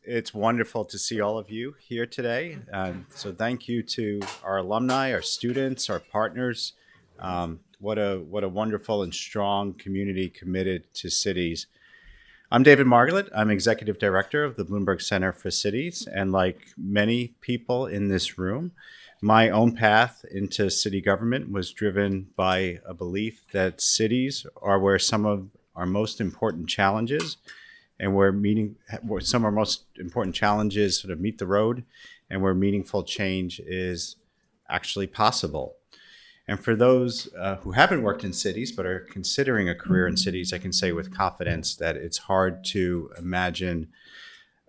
It's wonderful to see all of you here today. So thank you to our alumni, our students, our partners. What a wonderful and strong community committed to cities. I'm David Margalit. I'm Executive Director of the Bloomberg Center for Cities. And like many people in this room, my own path into city government was driven by a belief that cities are where some of our most important challenges and where some of our most important challenges sort of meet the road and where meaningful change is actually possible. And for those who haven't worked in cities but are considering a career in cities, I can say with confidence that it's hard to imagine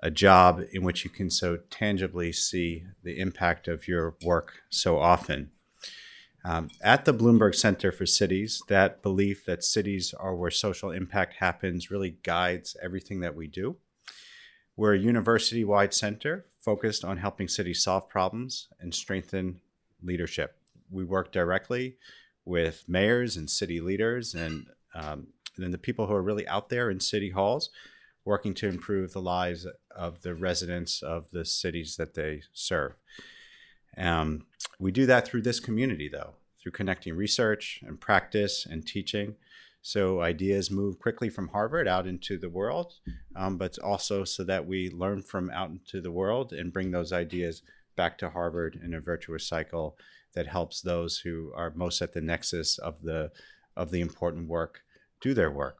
a job in which you can so tangibly see the impact of your work so often. At the Bloomberg Center for Cities, that belief that cities are where social impact happens really guides everything that we do. We're a university-wide center focused on helping cities solve problems and strengthen leadership. We work directly with mayors and city leaders and then the people who are really out there in city halls working to improve the lives of the residents of the cities that they serve. We do that through this community, though, through connecting research and practice and teaching. So ideas move quickly from Harvard out into the world, but also so that we learn from out into the world and bring those ideas back to Harvard in a virtuous cycle that helps those who are most at the nexus of the important work do their work.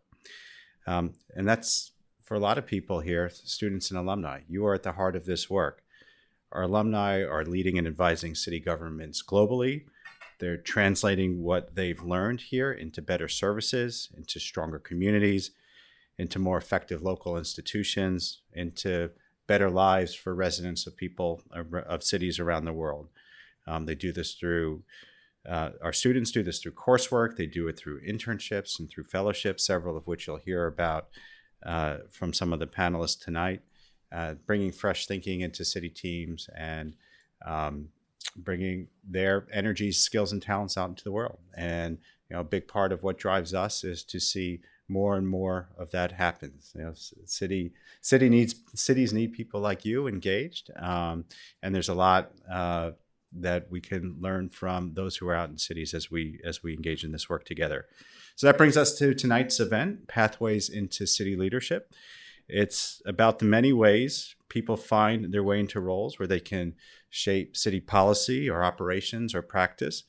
And that's for a lot of people here, students and alumni. You are at the heart of this work. Our alumni are leading and advising city governments globally. They're translating what they've learned here into better services, into stronger communities, into more effective local institutions, into better lives for residents of people of cities around the world. They do this through, our students do this through coursework. They do it through internships and through fellowships, several of which you'll hear about from some of the panelists tonight. Bringing fresh thinking into city teams and bringing their energies, skills, and talents out into the world. And a big part of what drives us is to see more and more of that happen. Cities need people like you engaged, and there's a lot that we can learn from those who are out in cities as we engage in this work together. So that brings us to tonight's event, Pathways into City Leadership. It's about the many ways people find their way into roles where they can shape city policy or operations or practice.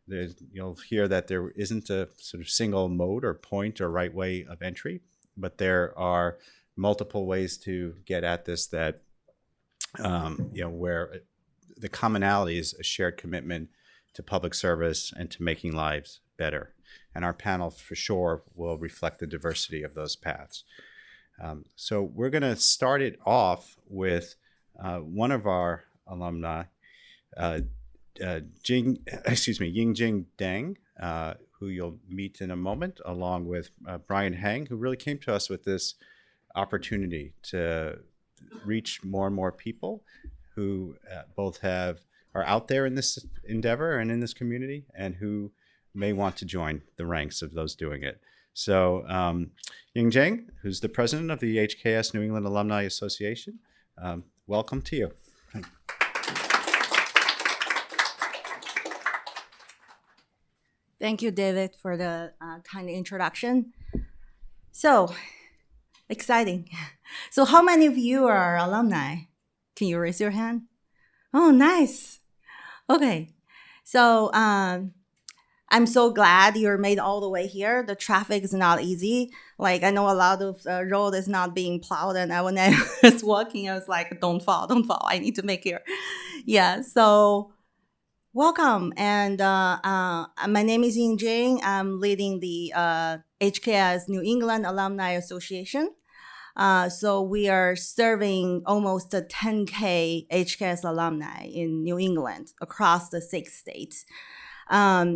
You'll hear that there isn't a sort of single mode or point or right way of entry, but there are multiple ways to get at this that, where the commonality is a shared commitment to public service and to making lives better. And our panel for sure will reflect the diversity of those paths. So we're going to start it off with one of our alumni, Yingjing Deng, who you'll meet in a moment, along with Brian Hang, who really came to us with this opportunity to reach more and more people who both are out there in this endeavor and in this community, and who may want to join the ranks of those doing it. So Yingjing, who's the president of the HKS New England Alumni Association, welcome to you. Thank you, David, for the kind introduction. So, exciting. So how many of you are alumni? Can you raise your hand? Oh, nice. Okay. So I'm so glad you're made all the way here. The traffic is not easy. Like, I know a lot of road is not being plowed, and when I was walking, I was like, don't fall. I need to make it. Yeah, so welcome. And my name is Yingjing. I'm leading the HKS New England Alumni Association. So we are serving almost 10K HKS alumni in New England across the 6 states.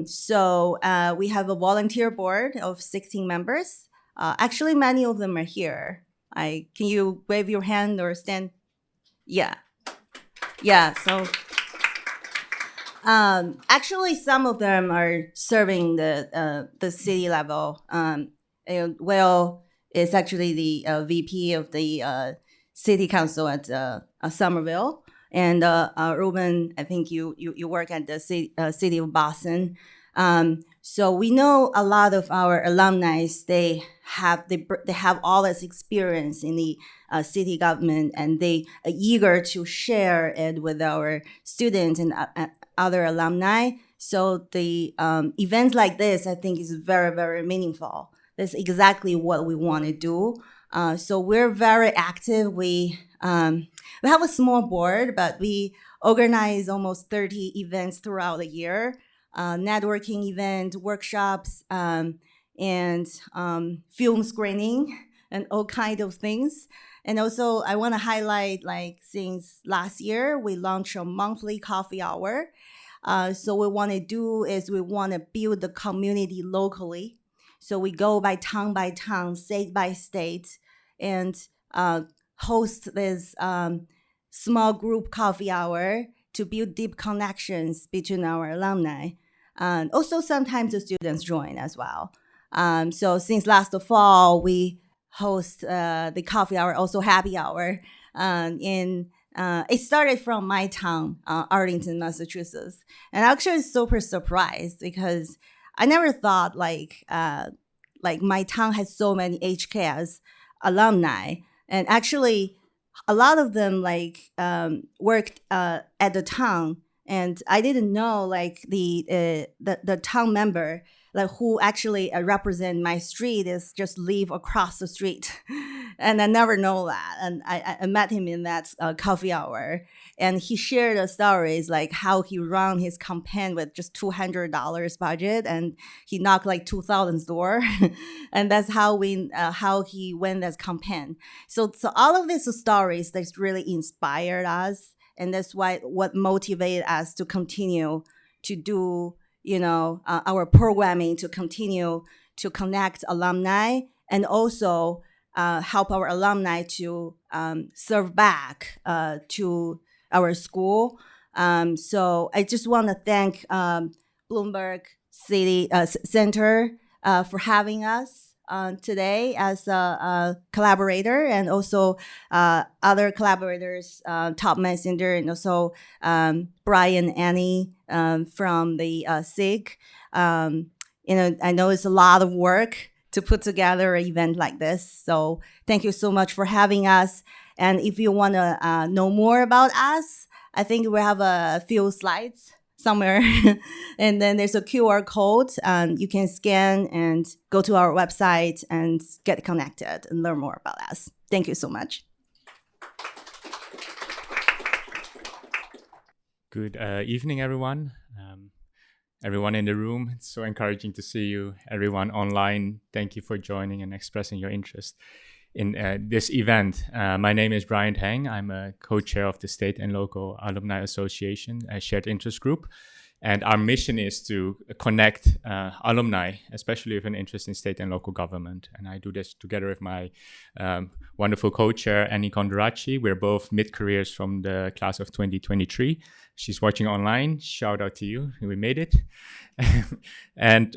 So we have a volunteer board of 16 members. Actually, many of them are here. Can you wave your hand or stand? Yeah. So actually, some of them are serving the city level. Will is actually the VP of the city council at Somerville. And Ruben, I think you work at the city of Boston. So we know a lot of our alumni. They have all this experience in the city government, and they are eager to share it with our students and other alumni. So the events like this, I think, is very, very meaningful. That's exactly what we want to do. So we're very active. We have a small board, but we organize almost 30 events throughout the year, networking events, workshops, and film screening, and all kinds of things. And also, I want to highlight, like, since last year, we launched a monthly coffee hour. So what we want to do is we want to build the community locally. So we go by town, state by state, and host this small group coffee hour to build deep connections between our alumni. And also sometimes the students join as well. So since last fall, we host the coffee hour, also happy hour. It started from my town, Arlington, Massachusetts. And actually super surprised because I never thought like my town has so many HKS alumni. And actually, a lot of them worked at the town, and I didn't know like the town member like who actually represent my street is just live across the street, and I never know that. And I met him in that coffee hour, and he shared the stories like how he ran his campaign with just $200 budget, and he knocked like 2,000 door, and that's how he won that campaign. So all of these stories that's really inspired us, and that's what motivated us to continue to do our programming, to continue to connect alumni, and also help our alumni to serve back to our school. So I just want to thank Bloomberg City Center for having us today as a collaborator, and also other collaborators, Top Messenger, and also Brian, Annie from the SIG. I know it's a lot of work to put together an event like this. So thank you so much for having us. And if you want to know more about us, I think we have a few slides somewhere. And then there's a QR code, and you can scan and go to our website and get connected and learn more about us. Thank you so much. Good evening, everyone. Everyone in the room, it's so encouraging to see you. Everyone online, thank you for joining and expressing your interest in this event. My name is Brian Hang. I'm a co-chair of the State and Local Alumni Association, a shared interest group. And our mission is to connect alumni, especially with an interest in state and local government. And I do this together with my wonderful co-chair, Annie Kondoracci. We're both mid-careers from the class of 2023. She's watching online. Shout out to you. We made it. And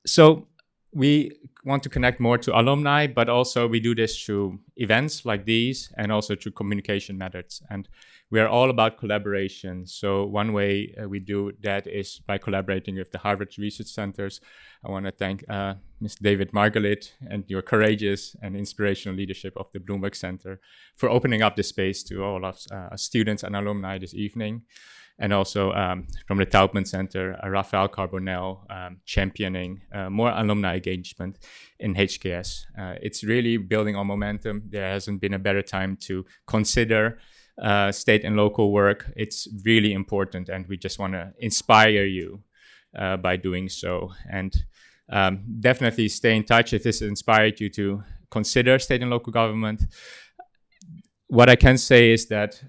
so we want to connect more to alumni, but also we do this through events like these and also through communication methods. And we are all about collaboration. So one way we do that is by collaborating with the Harvard Research Centers. I want to thank Mr. David Margalit and your courageous and inspirational leadership of the Bloomberg Center for opening up the space to all of students and alumni this evening. And also from the Taubman Center, Rafael Carbonell championing more alumni engagement in HKS. It's really building on momentum. There hasn't been a better time to consider state and local work. It's really important, and we just want to inspire you by doing so. And definitely stay in touch if this inspired you to consider state and local government. What I can say is that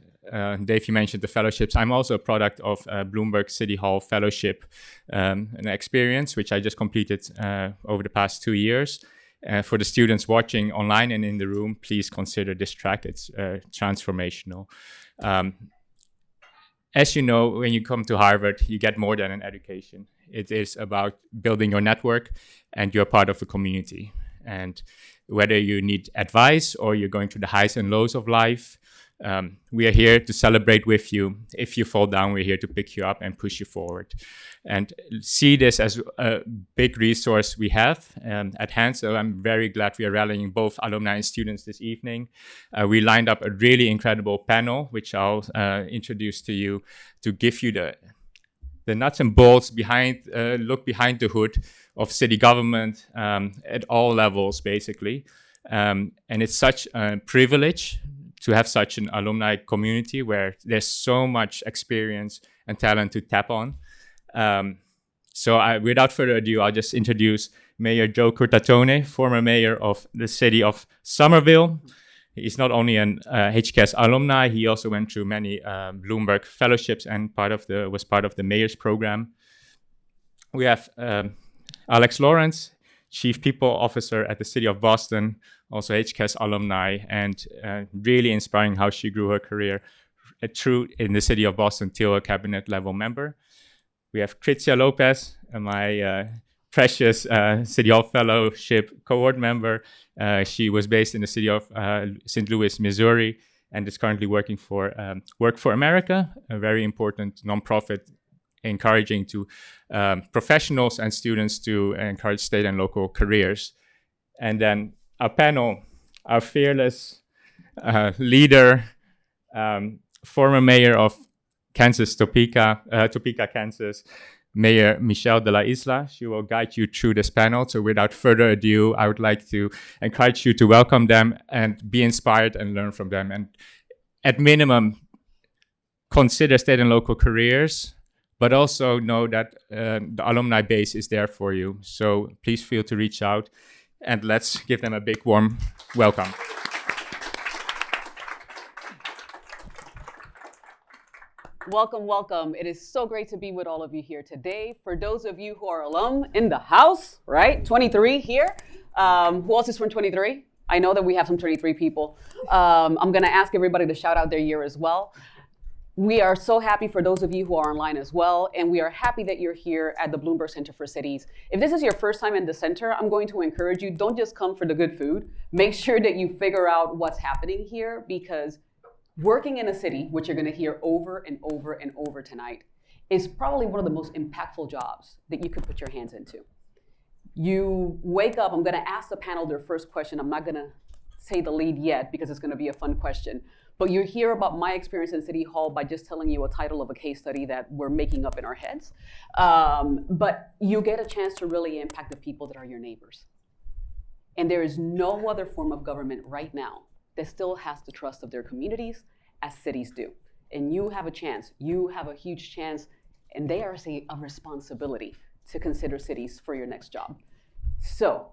Dave, you mentioned the fellowships. I'm also a product of Bloomberg City Hall Fellowship, an experience which I just completed over the past 2 years. For the students watching online and in the room, please consider this track. It's transformational. As you know, when you come to Harvard, you get more than an education. It is about building your network, and you're part of the community. And whether you need advice or you're going through the highs and lows of life. We are here to celebrate with you. If you fall down, we're here to pick you up and push you forward. And see this as a big resource we have at hand. So I'm very glad we are rallying both alumni and students this evening. We lined up a really incredible panel, which I'll introduce to you to give you the nuts and bolts behind, look behind the hood of city government at all levels, basically. And it's such a privilege to have such an alumni community where there's so much experience and talent to tap on. So without further ado, I'll just introduce Mayor Joe Curtatone, former mayor of the city of Somerville. He's not only an HKS alumni, he also went through many Bloomberg fellowships and was part of the mayor's program. We have Alex Lawrence, Chief People Officer at the City of Boston, also HKS alumni, and really inspiring how she grew her career through in the City of Boston till a cabinet level member. We have Krizia Lopez, my precious City Hall Fellowship cohort member. She was based in the city of St. Louis, Missouri, and is currently working for Work for America, a very important nonprofit encouraging to professionals and students to encourage state and local careers. And then our panel, our fearless leader, former mayor of Kansas, Topeka, Kansas, Mayor Michelle de la Isla. She will guide you through this panel. So without further ado, I would like to encourage you to welcome them and be inspired and learn from them. And at minimum, consider state and local careers, but also know that the alumni base is there for you. So please feel to reach out and let's give them a big warm welcome. Welcome, welcome. It is so great to be with all of you here today. For those of you who are alum in the house, right? 23 here. Who else is from 23? I know that we have some 23 people. I'm gonna ask everybody to shout out their year as well. We are so happy for those of you who are online as well, and we are happy that you're here at the Bloomberg Center for Cities. If this is your first time in the center, I'm going to encourage you, don't just come for the good food. Make sure that you figure out what's happening here, because working in a city, which you're gonna hear over and over and over tonight, is probably one of the most impactful jobs that you could put your hands into. You wake up, I'm gonna ask the panel their first question. I'm not gonna say the lead yet because it's gonna be a fun question. But you hear about my experience in City Hall by just telling you a title of a case study that we're making up in our heads. But you get a chance to really impact the people that are your neighbors. And there is no other form of government right now that still has the trust of their communities as cities do. And you have a chance, you have a huge chance, and they are a responsibility to consider cities for your next job. So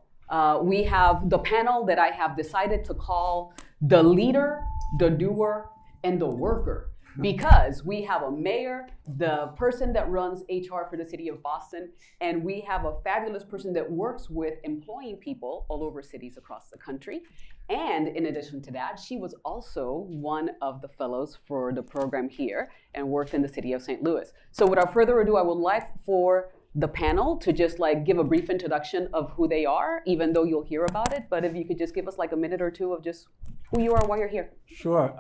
we have the panel that I have decided to call the leader, the doer, and the worker, because we have a mayor, the person that runs HR for the city of Boston, and we have a fabulous person that works with employing people all over cities across the country. And in addition to that, she was also one of the fellows for the program here and worked in the city of St. Louis. So without further ado, I would like for the panel to just give a brief introduction of who they are, even though you'll hear about it. But if you could just give us a minute or two of just who you are, why you're here. Sure.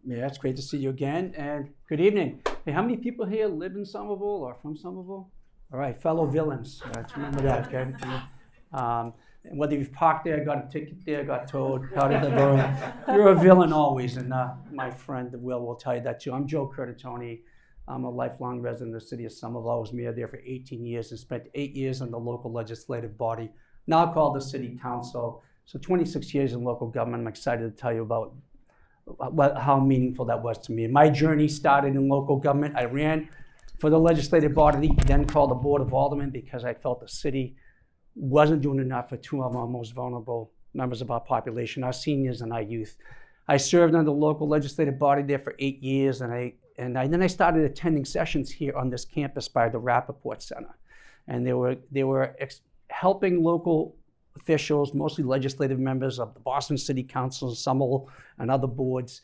Yeah, it's great to see you again. And good evening. Hey, how many people here live in Somerville or from Somerville? All right, fellow villains. Let's remember that, okay? And whether you've parked there, got a ticket there, got towed, out of the borough, you're a villain always. And my friend Will tell you that too. I'm Joe Curtatone. I'm a lifelong resident of the city of Somerville. I was mayor there for 18 years and spent 8 years in the local legislative body, now called the city council. So 26 years in local government. I'm excited to tell you about how meaningful that was to me. My journey started in local government. I ran for the legislative body, then called the Board of Aldermen, because I felt the city wasn't doing enough for two of our most vulnerable members of our population, our seniors and our youth. I served on the local legislative body there for 8 years, and then I started attending sessions here on this campus by the Rappaport Center. And they were helping local officials, mostly legislative members of the Boston City Council, Somerville, and other boards,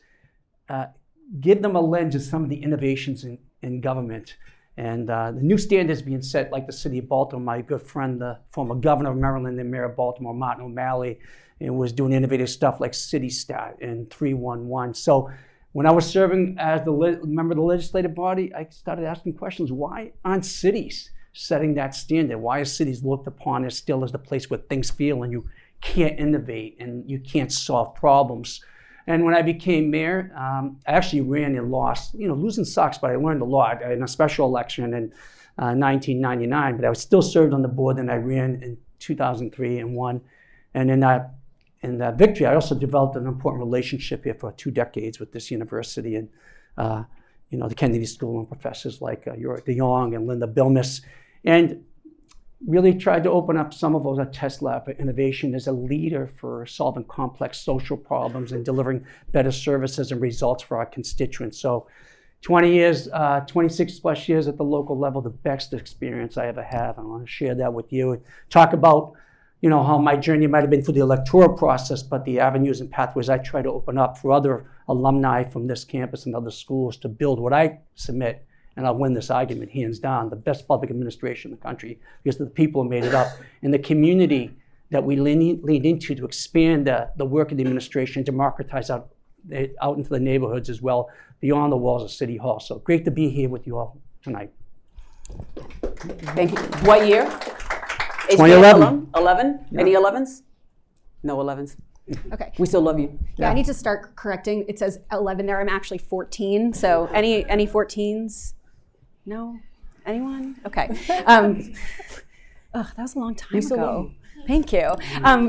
give them a lens of some of the innovations in government. And the new standards being set, like the city of Baltimore, my good friend, the former governor of Maryland and mayor of Baltimore, Martin O'Malley, and was doing innovative stuff like CityStat and 311. So when I was serving as the member of the legislative body, I started asking questions. Why aren't cities setting that standard? Why are cities looked upon as still as the place where things feel and you can't innovate and you can't solve problems? And when I became mayor, I actually ran and lost. Losing sucks, but I learned a lot in a special election in 1999. But I was still served on the board, and I ran in 2003 and won. And in that victory, I also developed an important relationship here for 2 decades with this university and the Kennedy School and professors like York DeYoung and Linda Bilmes, and really tried to open up Somerville as a test lab for innovation as a leader for solving complex social problems and delivering better services and results for our constituents. So 20 years, 26 plus years at the local level, the best experience I ever have. I want to share that with you and talk about how my journey might have been through the electoral process, but the avenues and pathways I try to open up for other alumni from this campus and other schools to build what I submit, and I'll win this argument hands down, the best public administration in the country, because the people who made it up, and the community that we lean into to expand the work of the administration, democratize out into the neighborhoods as well, beyond the walls of City Hall. So great to be here with you all tonight. Thank you. What year? 2011. 11? Yeah. Any 11s? No 11s. Okay. We still love you. Yeah, I need to start correcting. It says 11 there. I'm actually 14. So any 14s? No? Anyone? Okay. That was a long time still love ago. you. Thank you.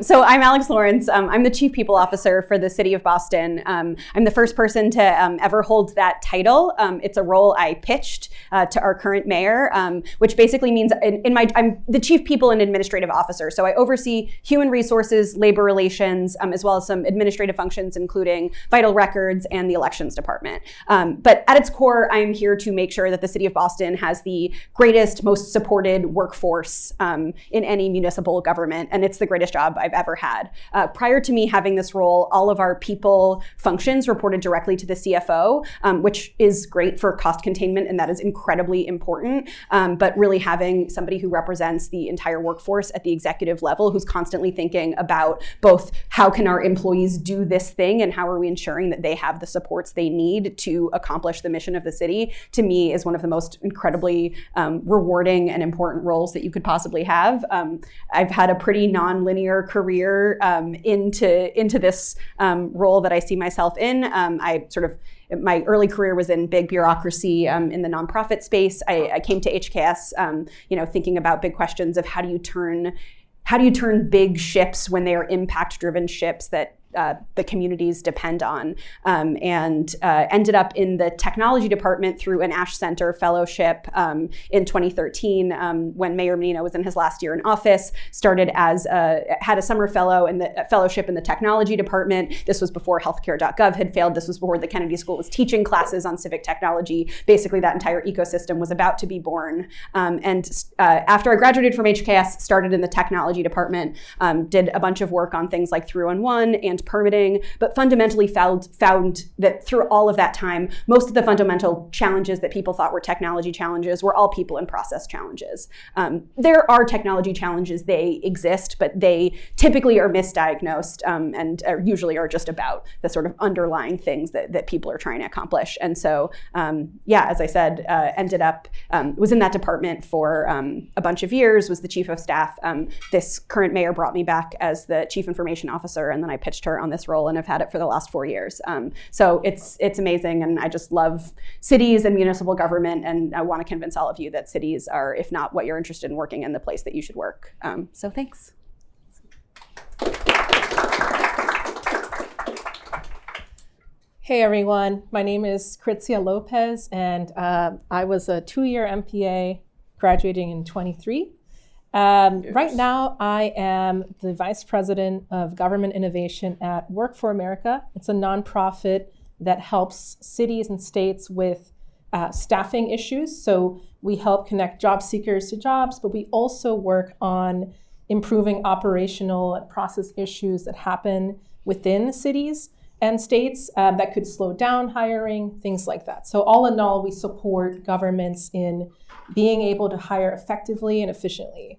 So I'm Alex Lawrence. I'm the Chief People Officer for the City of Boston. I'm the first person to ever hold that title. It's a role I pitched to our current mayor, which basically means I'm the Chief People and Administrative Officer. So I oversee human resources, labor relations, as well as some administrative functions, including vital records and the elections department. But at its core, I'm here to make sure that the City of Boston has the greatest, most supported workforce in any municipal government. And it's the greatest job I've ever had. Prior to me having this role, all of our people functions reported directly to the CFO, which is great for cost containment, and that is incredibly important. But really having somebody who represents the entire workforce at the executive level, who's constantly thinking about both how can our employees do this thing and how are we ensuring that they have the supports they need to accomplish the mission of the city, to me is one of the most incredibly rewarding and important roles that you could possibly have. I've had a pretty non-linear career into this role that I see myself in. My early career was in big bureaucracy in the nonprofit space. I came to HKS, thinking about big questions of how do you turn big ships when they are impact-driven ships that the communities depend on, and ended up in the technology department through an Ash Center fellowship in 2013 when Mayor Menino was in his last year in office. Started had a summer fellowship in the technology department. This was before healthcare.gov had failed. This was before the Kennedy School was teaching classes on civic technology. Basically, that entire ecosystem was about to be born. After I graduated from HKS, started in the technology department, did a bunch of work on things like 311 and permitting, but fundamentally found that through all of that time, most of the fundamental challenges that people thought were technology challenges were all people and process challenges. There are technology challenges, they exist, but they typically are misdiagnosed and usually are just about the sort of underlying things that people are trying to accomplish. And so, as I said, ended up, was in that department for a bunch of years, was the chief of staff. This current mayor brought me back as the chief information officer, and then I pitched her on this role and have had it for the last 4 years. So it's amazing, and I just love cities and municipal government, and I want to convince all of you that cities are, if not what you're interested in working in, the place that you should work. So thanks. Hey everyone, my name is Krizia Lopez, and I was a 2-year MPA graduating in 23. Right now, I am the Vice President of Government Innovation at Work for America. It's a nonprofit that helps cities and states with staffing issues. So we help connect job seekers to jobs, but we also work on improving operational and process issues that happen within cities. and states that could slow down hiring, things like that. So all in all, we support governments in being able to hire effectively and efficiently.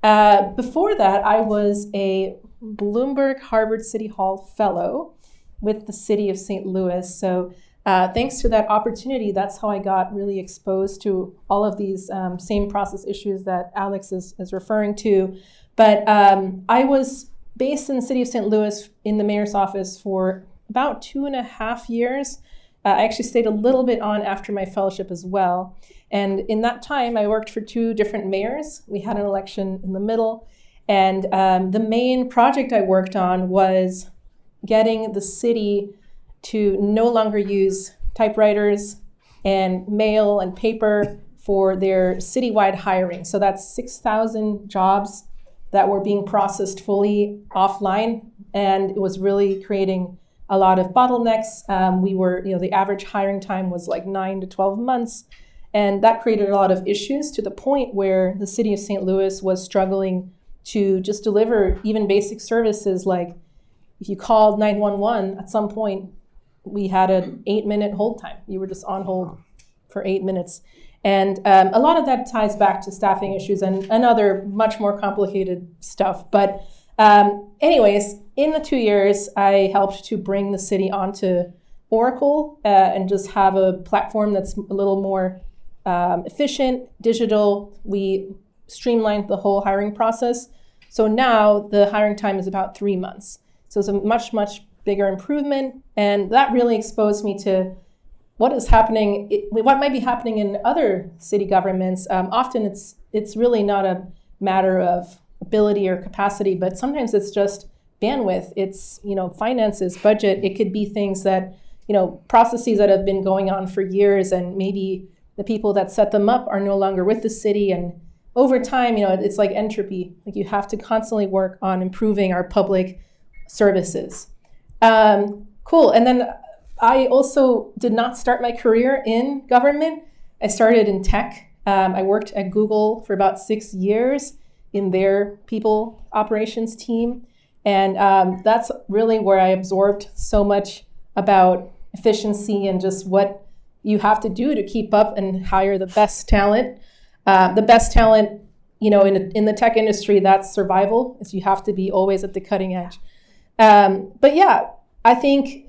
Before that, I was a Bloomberg Harvard City Hall Fellow with the city of St. Louis. So thanks to that opportunity, that's how I got really exposed to all of these same process issues that Alex is referring to. But I was based in the city of St. Louis in the mayor's office for about 2.5 years. I actually stayed a little bit on after my fellowship as well. And in that time, I worked for 2 different mayors. We had an election in the middle. And the main project I worked on was getting the city to no longer use typewriters and mail and paper for their citywide hiring. So that's 6,000 jobs that were being processed fully offline. And it was really creating a lot of bottlenecks. The average hiring time was like 9 to 12 months. And that created a lot of issues to the point where the city of St. Louis was struggling to just deliver even basic services. Like if you called 911, at some point, we had an 8-minute hold time. You were just on hold for 8 minutes. And a lot of that ties back to staffing issues and other much more complicated stuff. But anyways, in the 2 years, I helped to bring the city onto Oracle and just have a platform that's a little more efficient, digital. We streamlined the whole hiring process. So now the hiring time is about 3 months. So it's a much, much bigger improvement. And that really exposed me to what is happening, what might be happening in other city governments. Often it's really not a matter of ability or capacity, but sometimes it's just bandwidth. It's, finances, budget. It could be things that, processes that have been going on for years, and maybe the people that set them up are no longer with the city. And over time, it's like entropy. Like you have to constantly work on improving our public services. Cool. And then I also did not start my career in government. I started in tech. I worked at Google for about 6 years in their people operations team. And that's really where I absorbed so much about efficiency and just what you have to do to keep up and hire the best talent. The best talent, in the tech industry, that's survival. Is you have to be always at the cutting edge. But yeah, I think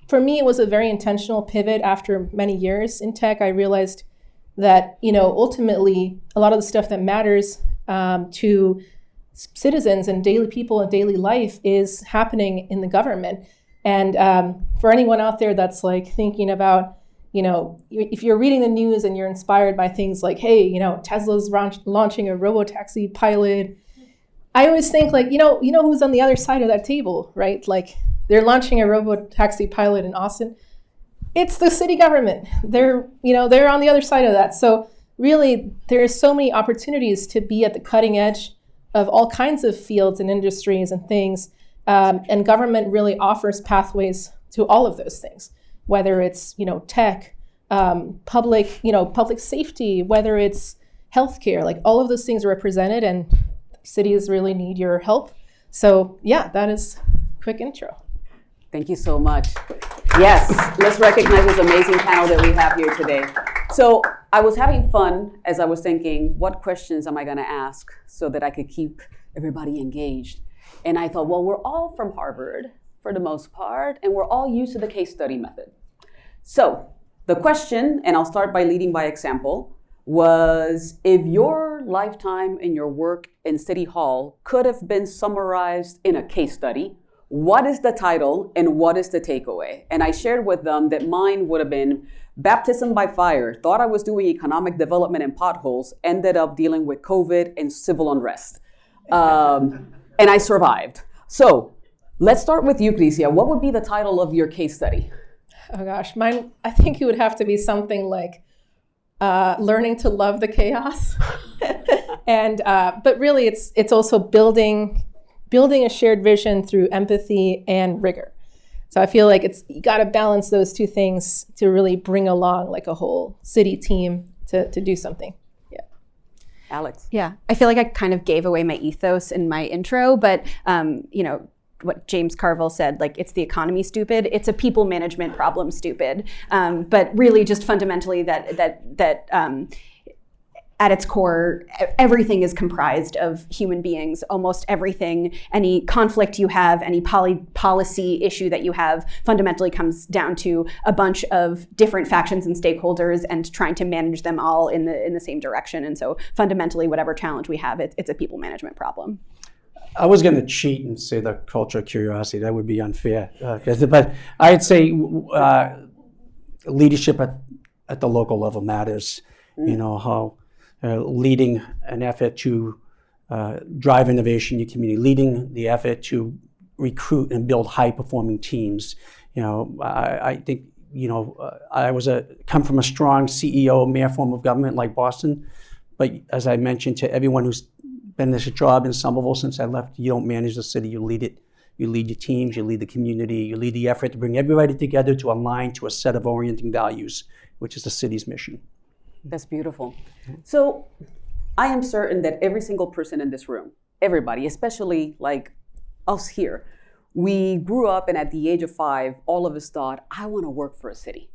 for me, it was a very intentional pivot after many years in tech. I realized that, ultimately, a lot of the stuff that matters to citizens and daily people and daily life is happening in the government. And for anyone out there that's like thinking about, if you're reading the news and you're inspired by things like, hey, Tesla's launching a robotaxi pilot, I always think like, who's on the other side of that table, right? Like they're launching a robotaxi pilot in Austin. It's the city government. They're on the other side of that. So really, there's so many opportunities to be at the cutting edge of all kinds of fields and industries and things. And government really offers pathways to all of those things, whether it's, tech, public safety, whether it's healthcare, like all of those things are represented, and cities really need your help. So yeah, that is a quick intro. Thank you so much. Yes, let's recognize this amazing panel that we have here today. So I was having fun as I was thinking, what questions am I going to ask so that I could keep everybody engaged? And I thought, well, we're all from Harvard for the most part, and we're all used to the case study method. So the question, and I'll start by leading by example, was if your lifetime and your work in City Hall could have been summarized in a case study, what is the title and what is the takeaway? And I shared with them that mine would have been Baptism by Fire. Thought I was doing economic development and potholes, ended up dealing with COVID and civil unrest. And I survived. So let's start with you, Krizia. What would be the title of your case study? Oh gosh, mine, I think it would have to be something like learning to love the chaos. And but really it's also building a shared vision through empathy and rigor. So I feel like you got to balance those two things to really bring along like a whole city team to do something. Yeah. Alex. Yeah, I feel like I kind of gave away my ethos in my intro, but what James Carville said, like it's the economy stupid, it's a people management problem stupid. But really just fundamentally that at its core, everything is comprised of human beings. Almost everything, any conflict you have, any policy issue that you have, fundamentally comes down to a bunch of different factions and stakeholders and trying to manage them all in the same direction. And so fundamentally, whatever challenge we have, it's a people management problem. I was going to cheat and say the culture of curiosity. That would be unfair. But I'd say leadership at the local level matters. You know, how leading an effort to drive innovation in your community, leading the effort to recruit and build high-performing teams. You know, I think, you know, I come from a strong CEO, mayor form of government like Boston, but as I mentioned to everyone who's been in this job in Somerville since I left, you don't manage the city, you lead it. You lead your teams, you lead the community, you lead the effort to bring everybody together to align to a set of orienting values, which is the city's mission. That's beautiful. So I am certain that every single person in this room, everybody, especially like us here, we grew up and at the age of 5, all of us thought, I want to work for a city.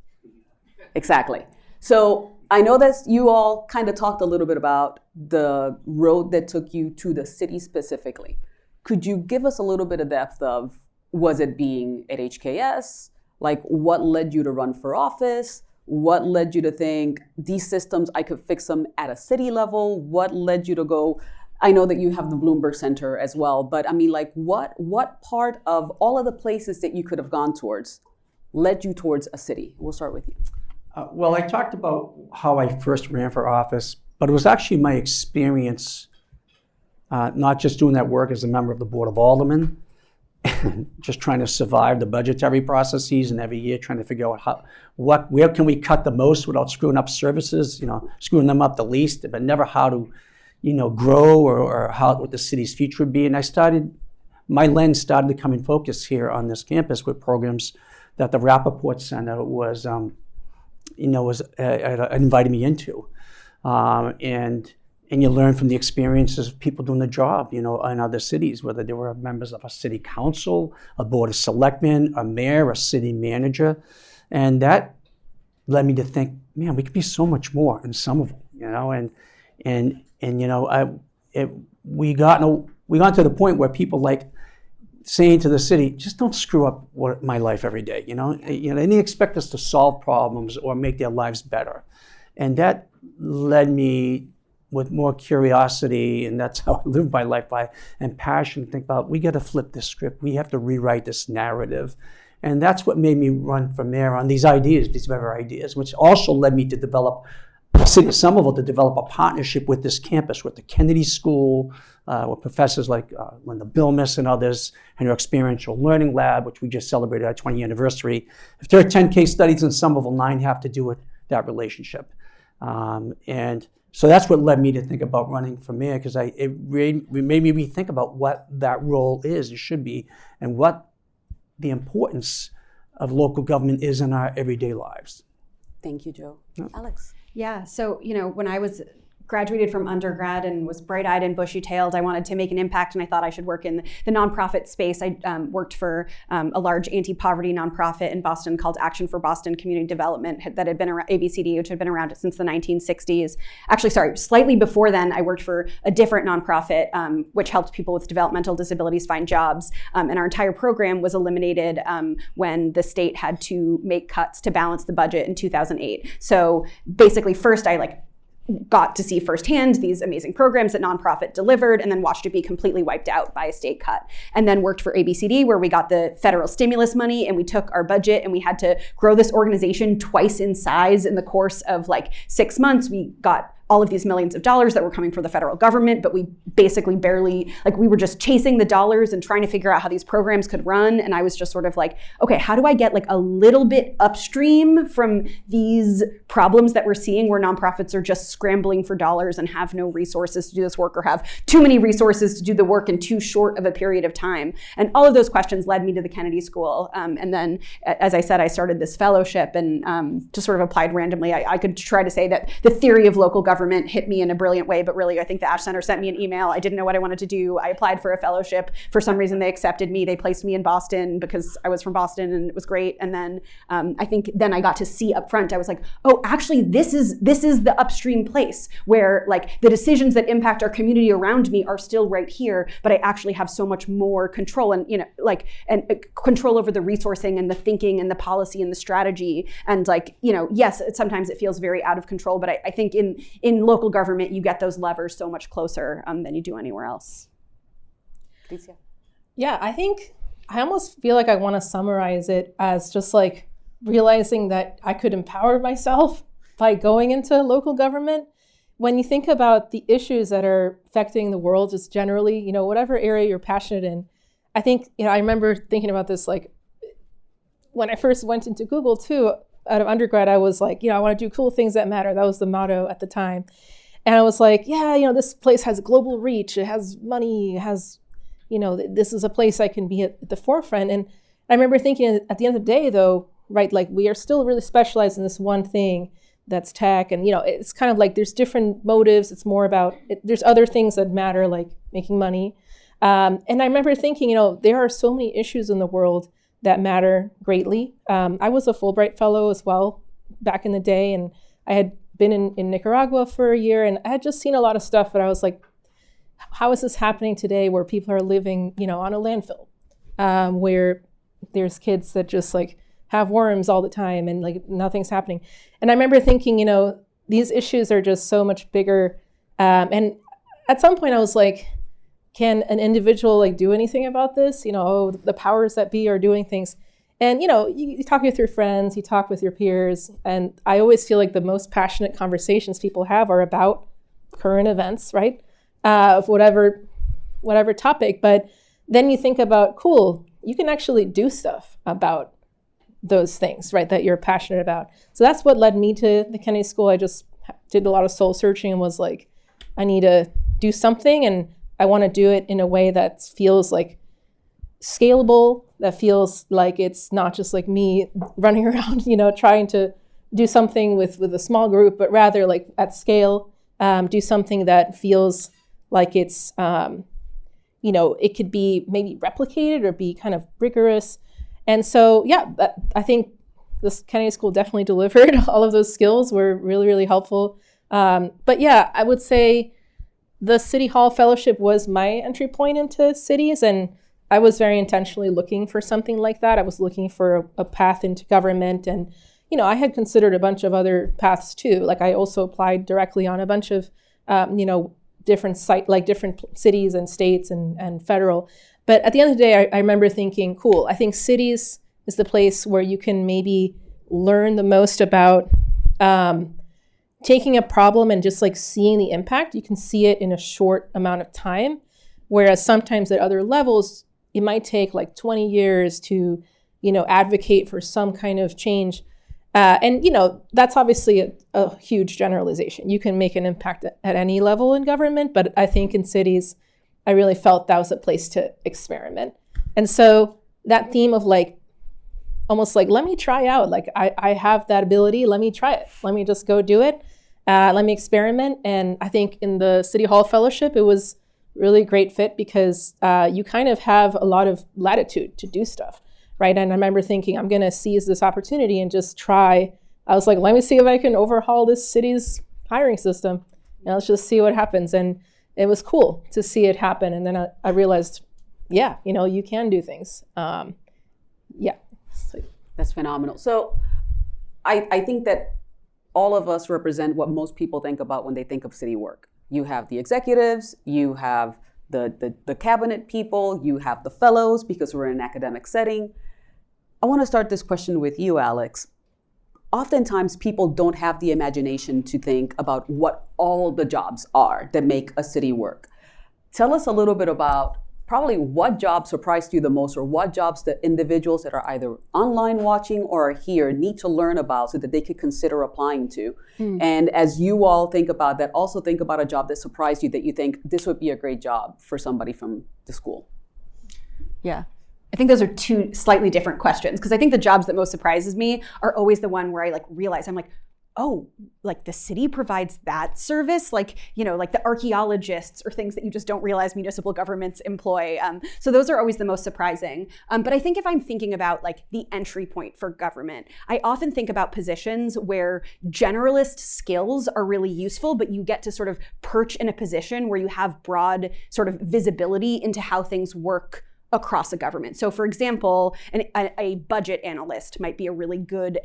Exactly. So I know that you all kind of talked a little bit about the road that took you to the city specifically. Could you give us a little bit of depth of, was it being at HKS? Like what led you to run for office? What led you to think these systems, I could fix them at a city level? What led you to go? I know that you have the Bloomberg Center as well, but I mean, like what part of all of the places that you could have gone towards led you towards a city? We'll start with you. Well, I talked about how I first ran for office, but it was actually my experience, not just doing that work as a member of the Board of Aldermen, just trying to survive the budgetary processes and every year trying to figure out where can we cut the most without screwing up services, you know, screwing them up the least, but never how to, you know, grow or what the city's future would be. And my lens started to come in focus here on this campus with programs that the Rappaport Center was invited me into. And you learn from the experiences of people doing the job, you know, in other cities, whether they were members of a city council, a board of selectmen, a mayor, a city manager. And that led me to think, man, we could be so much more in Somerville, you know, and you know, we got to the point where people like saying to the city, just don't screw up my life every day, you know, and they expect us to solve problems or make their lives better. And that led me with more curiosity, and that's how I live my life by, and passion to think about, we got to flip this script. We have to rewrite this narrative. And that's what made me run from there on these ideas, these very ideas, which also led me to develop the city of Somerville, to develop a partnership with this campus, with the Kennedy School, with professors like Linda Bilmes and others, and our Experiential Learning Lab, which we just celebrated our 20th anniversary. If there are 10 case studies in Somerville, 9 have to do with that relationship. And so that's what led me to think about running for mayor, because it made me rethink about what that role is, and should be, and what the importance of local government is in our everyday lives. Thank you, Joe. Yeah. Alex. Yeah, so, you know, when I was graduated from undergrad and was bright-eyed and bushy-tailed, I wanted to make an impact, and I thought I should work in the nonprofit space. I worked for a large anti-poverty nonprofit in Boston called Action for Boston Community Development that had been around, ABCD, which had been around since the 1960s. Actually, sorry, slightly before then, I worked for a different nonprofit, which helped people with developmental disabilities find jobs. And our entire program was eliminated when the state had to make cuts to balance the budget in 2008. So basically, first I got to see firsthand these amazing programs that nonprofit delivered, and then watched it be completely wiped out by a state cut. And then worked for ABCD, where we got the federal stimulus money, and we took our budget and we had to grow this organization twice in size in the course of 6 months. We got all of these millions of dollars that were coming from the federal government, but we basically barely, we were just chasing the dollars and trying to figure out how these programs could run. And I was just sort of okay, how do I get a little bit upstream from these problems that we're seeing, where nonprofits are just scrambling for dollars and have no resources to do this work, or have too many resources to do the work in too short of a period of time? And all of those questions led me to the Kennedy School. And then, as I said, I started this fellowship and just sort of applied randomly. I could try to say that the theory of local government government hit me in a brilliant way, but really I think the Ash Center sent me an email. I didn't know what I wanted to do. I applied for a fellowship. For some reason they accepted me. They placed me in Boston because I was from Boston and it was great. And then I think then I got to see up front, I was like, oh, actually this is the upstream place where like the decisions that impact our community around me are still right here, but I actually have so much more control and, control over the resourcing and the thinking and the policy and the strategy. And like, yes, sometimes it feels very out of control, but I think in local government, you get those levers so much closer than you do anywhere else. Krizia. Yeah, I think I almost feel like I want to summarize it as just like realizing that I could empower myself by going into local government. When you think about the issues that are affecting the world just generally, whatever area you're passionate in, I think, I remember thinking about this, like when I first went into Google too, out of undergrad, I was like, I want to do cool things that matter. That was the motto at the time. And I was like, this place has global reach. It has money. It has, this is a place I can be at the forefront. And I remember thinking at the end of the day, though, right, like we are still really specialized in this one thing that's tech. And, it's kind of like there's different motives. It's more about, there's other things that matter, like making money. And I remember thinking, there are so many issues in the world that matter greatly. I was a Fulbright fellow as well back in the day, and I had been in Nicaragua for a year, and I had just seen a lot of stuff, but I was like, how is this happening today where people are living, on a landfill, where there's kids that just like have worms all the time and like nothing's happening. And I remember thinking, these issues are just so much bigger. And at some point I was like, can an individual like do anything about this? The powers that be are doing things. And, you talk with your friends, you talk with your peers. And I always feel like the most passionate conversations people have are about current events, right? Of whatever topic. But then you think about, cool, you can actually do stuff about those things, right, that you're passionate about. So that's what led me to the Kennedy School. I just did a lot of soul searching and was like, I need to do something, and I want to do it in a way that feels like scalable, that feels like it's not just like me running around, trying to do something with a small group, but rather like at scale, do something that feels like it's, it could be maybe replicated or be kind of rigorous. And so, I think this Kennedy School definitely delivered. All of those skills were really, really helpful. But yeah, I would say the City Hall Fellowship was my entry point into cities, and I was very intentionally looking for something like that. I was looking for a path into government, and I had considered a bunch of other paths too. Like I also applied directly on a bunch of different cities and states and federal. But at the end of the day, I remember thinking, cool, I think cities is the place where you can maybe learn the most about taking a problem and just like seeing the impact. You can see it in a short amount of time. Whereas sometimes at other levels, it might take like 20 years to, advocate for some kind of change. And that's obviously a huge generalization. You can make an impact at any level in government, but I think in cities, I really felt that was a place to experiment. And so that theme of like, almost like, let me try out, like I have that ability, let me try it. Let me just go do it. Let me experiment. And I think in the City Hall Fellowship, it was really great fit because you kind of have a lot of latitude to do stuff, right? And I remember thinking, I'm going to seize this opportunity and just try. I was like, let me see if I can overhaul this city's hiring system. And let's just see what happens. And it was cool to see it happen. And then I realized, you can do things. That's phenomenal. So I think that all of us represent what most people think about when they think of city work. You have the executives, you have the cabinet people, you have the fellows because we're in an academic setting. I want to start this question with you, Alex. Oftentimes people don't have the imagination to think about what all the jobs are that make a city work. Tell us a little bit about probably what job surprised you the most, or what jobs that individuals that are either online watching or are here need to learn about so that they could consider applying to. And as you all think about that, also think about a job that surprised you that you think this would be a great job for somebody from the school. Yeah. I think those are two slightly different questions, because I think the jobs that most surprises me are always the one where I like realize I'm like, oh, like the city provides that service, like, you know, like the archaeologists or things that you just don't realize municipal governments employ. So those are always the most surprising. But I think if I'm thinking about like the entry point for government, I often think about positions where generalist skills are really useful, but you get to sort of perch in a position where you have broad sort of visibility into how things work across a government. So for example, a budget analyst might be a really good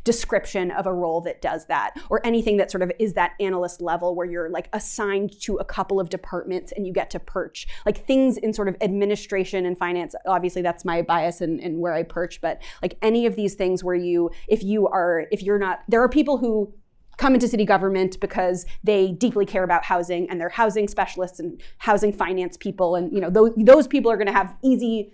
description of a role that does that, or anything that sort of is that analyst level where you're like assigned to a couple of departments and you get to perch. Like things in sort of administration and finance, obviously that's my bias and where I perch, but like any of these things where there are people who come into city government because they deeply care about housing and they're housing specialists and housing finance people, and you know those people are going to have easy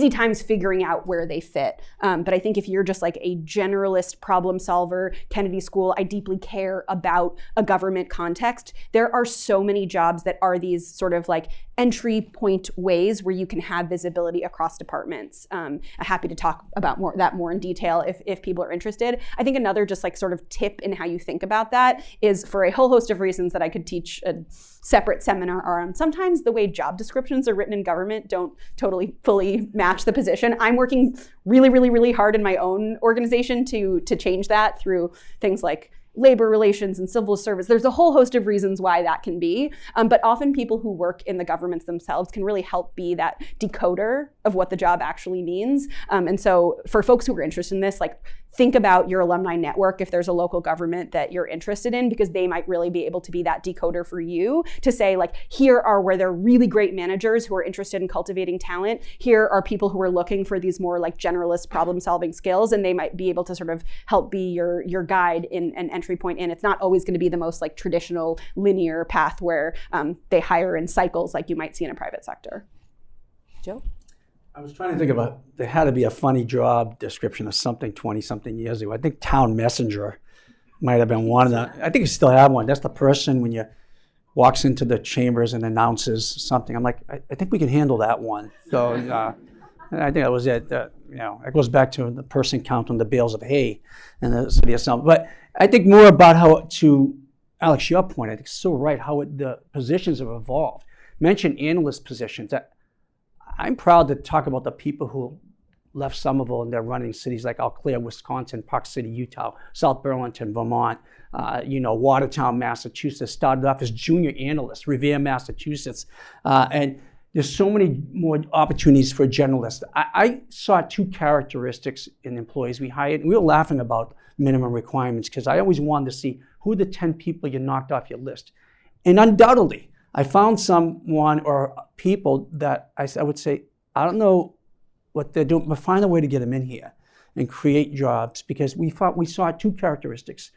times figuring out where they fit. But I think if you're just like a generalist problem solver, Kennedy School, I deeply care about a government context, there are so many jobs that are these sort of like entry point ways where you can have visibility across departments. I'm happy to talk about that more in detail if people are interested. I think another just like sort of tip in how you think about that is, for a whole host of reasons that I could teach a separate seminar on, sometimes the way job descriptions are written in government don't totally fully match the position. I'm working really, really, really hard in my own organization to change that through things like labor relations and civil service. There's a whole host of reasons why that can be, but often people who work in the governments themselves can really help be that decoder of what the job actually means. And so for folks who are interested in this, like think about your alumni network if there's a local government that you're interested in, because they might really be able to be that decoder for you to say, like, here are where there are really great managers who are interested in cultivating talent. Here are people who are looking for these more like generalist problem solving skills, and they might be able to sort of help be your guide in an entry point in. It's not always going to be the most like traditional linear path where they hire in cycles like you might see in a private sector. Joe? I was trying to think about, there had to be a funny job description of something 20-something years ago. I think town messenger might have been one of them. I think you still have one. That's the person when you walks into the chambers and announces something. I'm like, I think we can handle that one. So I think that was it. It goes back to the person counting the bales of hay in the city of Somerville. But I think more about how, to Alex, your point, I think it's so right, how the positions have evolved. Mention analyst positions. I'm proud to talk about the people who left Somerville and they're running cities like Eau Claire, Wisconsin, Park City, Utah, South Burlington, Vermont, Watertown, Massachusetts, started off as junior analysts, Revere, Massachusetts. And there's so many more opportunities for generalists. I saw two characteristics in employees we hired, and we were laughing about minimum requirements because I always wanted to see who are the 10 people you knocked off your list. And undoubtedly, I found someone or people that I would say, I don't know what they're doing, but find a way to get them in here and create jobs, because we saw two characteristics.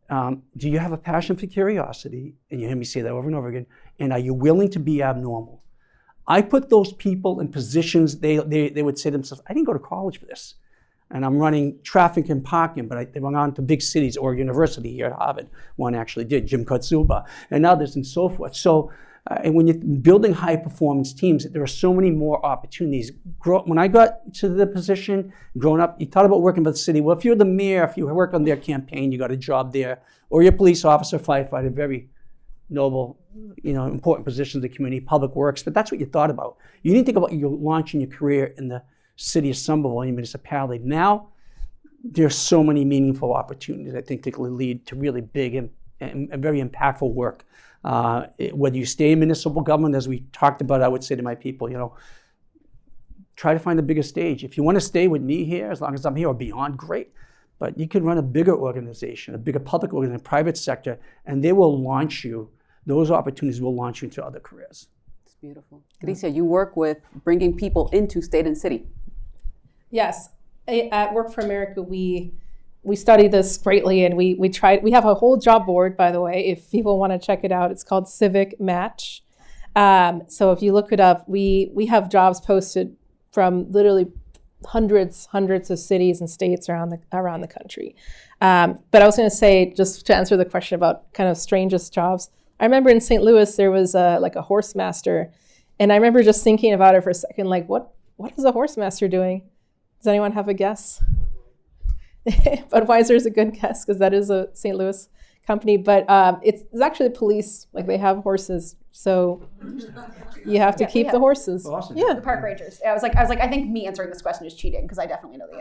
Do you have a passion for curiosity? And you hear me say that over and over again. And are you willing to be abnormal? I put those people in positions, they would say to themselves, I didn't go to college for this. And I'm running traffic and parking, but they went on to big cities or university here at Harvard. One actually did, Jim Kotsuba, and others and so forth. So, and when you're building high performance teams, there are so many more opportunities. When I got to the position, growing up, you thought about working for the city. Well, if you're the mayor, if you work on their campaign, you got a job there, or you're a police officer, firefighter, very noble, important positions in the community, public works, but that's what you thought about. You didn't think about you launching your career in the city of Somerville, your municipality. Now, there's so many meaningful opportunities, I think, that will lead to really big and very impactful work. Whether you stay in municipal government, as we talked about, I would say to my people, try to find a bigger stage. If you want to stay with me here, as long as I'm here or beyond, great. But you can run a bigger organization, a bigger public organization, private sector, and they will launch you. Those opportunities will launch you into other careers. It's beautiful. Krizia, you work with bringing people into state and city. Yes. At Work for America, we study this greatly, and we have a whole job board, by the way, if people want to check it out. It's called Civic Match. So if you look it up, we have jobs posted from literally hundreds of cities and states around the country. But I was going to say, just to answer the question about kind of strangest jobs, I remember in St. Louis there was a horse master, and I remember just thinking about it for a second, like what is a horse master doing? Does anyone have a guess? Budweiser is a good guess because that is a St. Louis company, but it's actually the police. Like they have horses, so you have to keep the horses. Awesome. Yeah. The park rangers. I was like, I think me answering this question is cheating because I definitely know the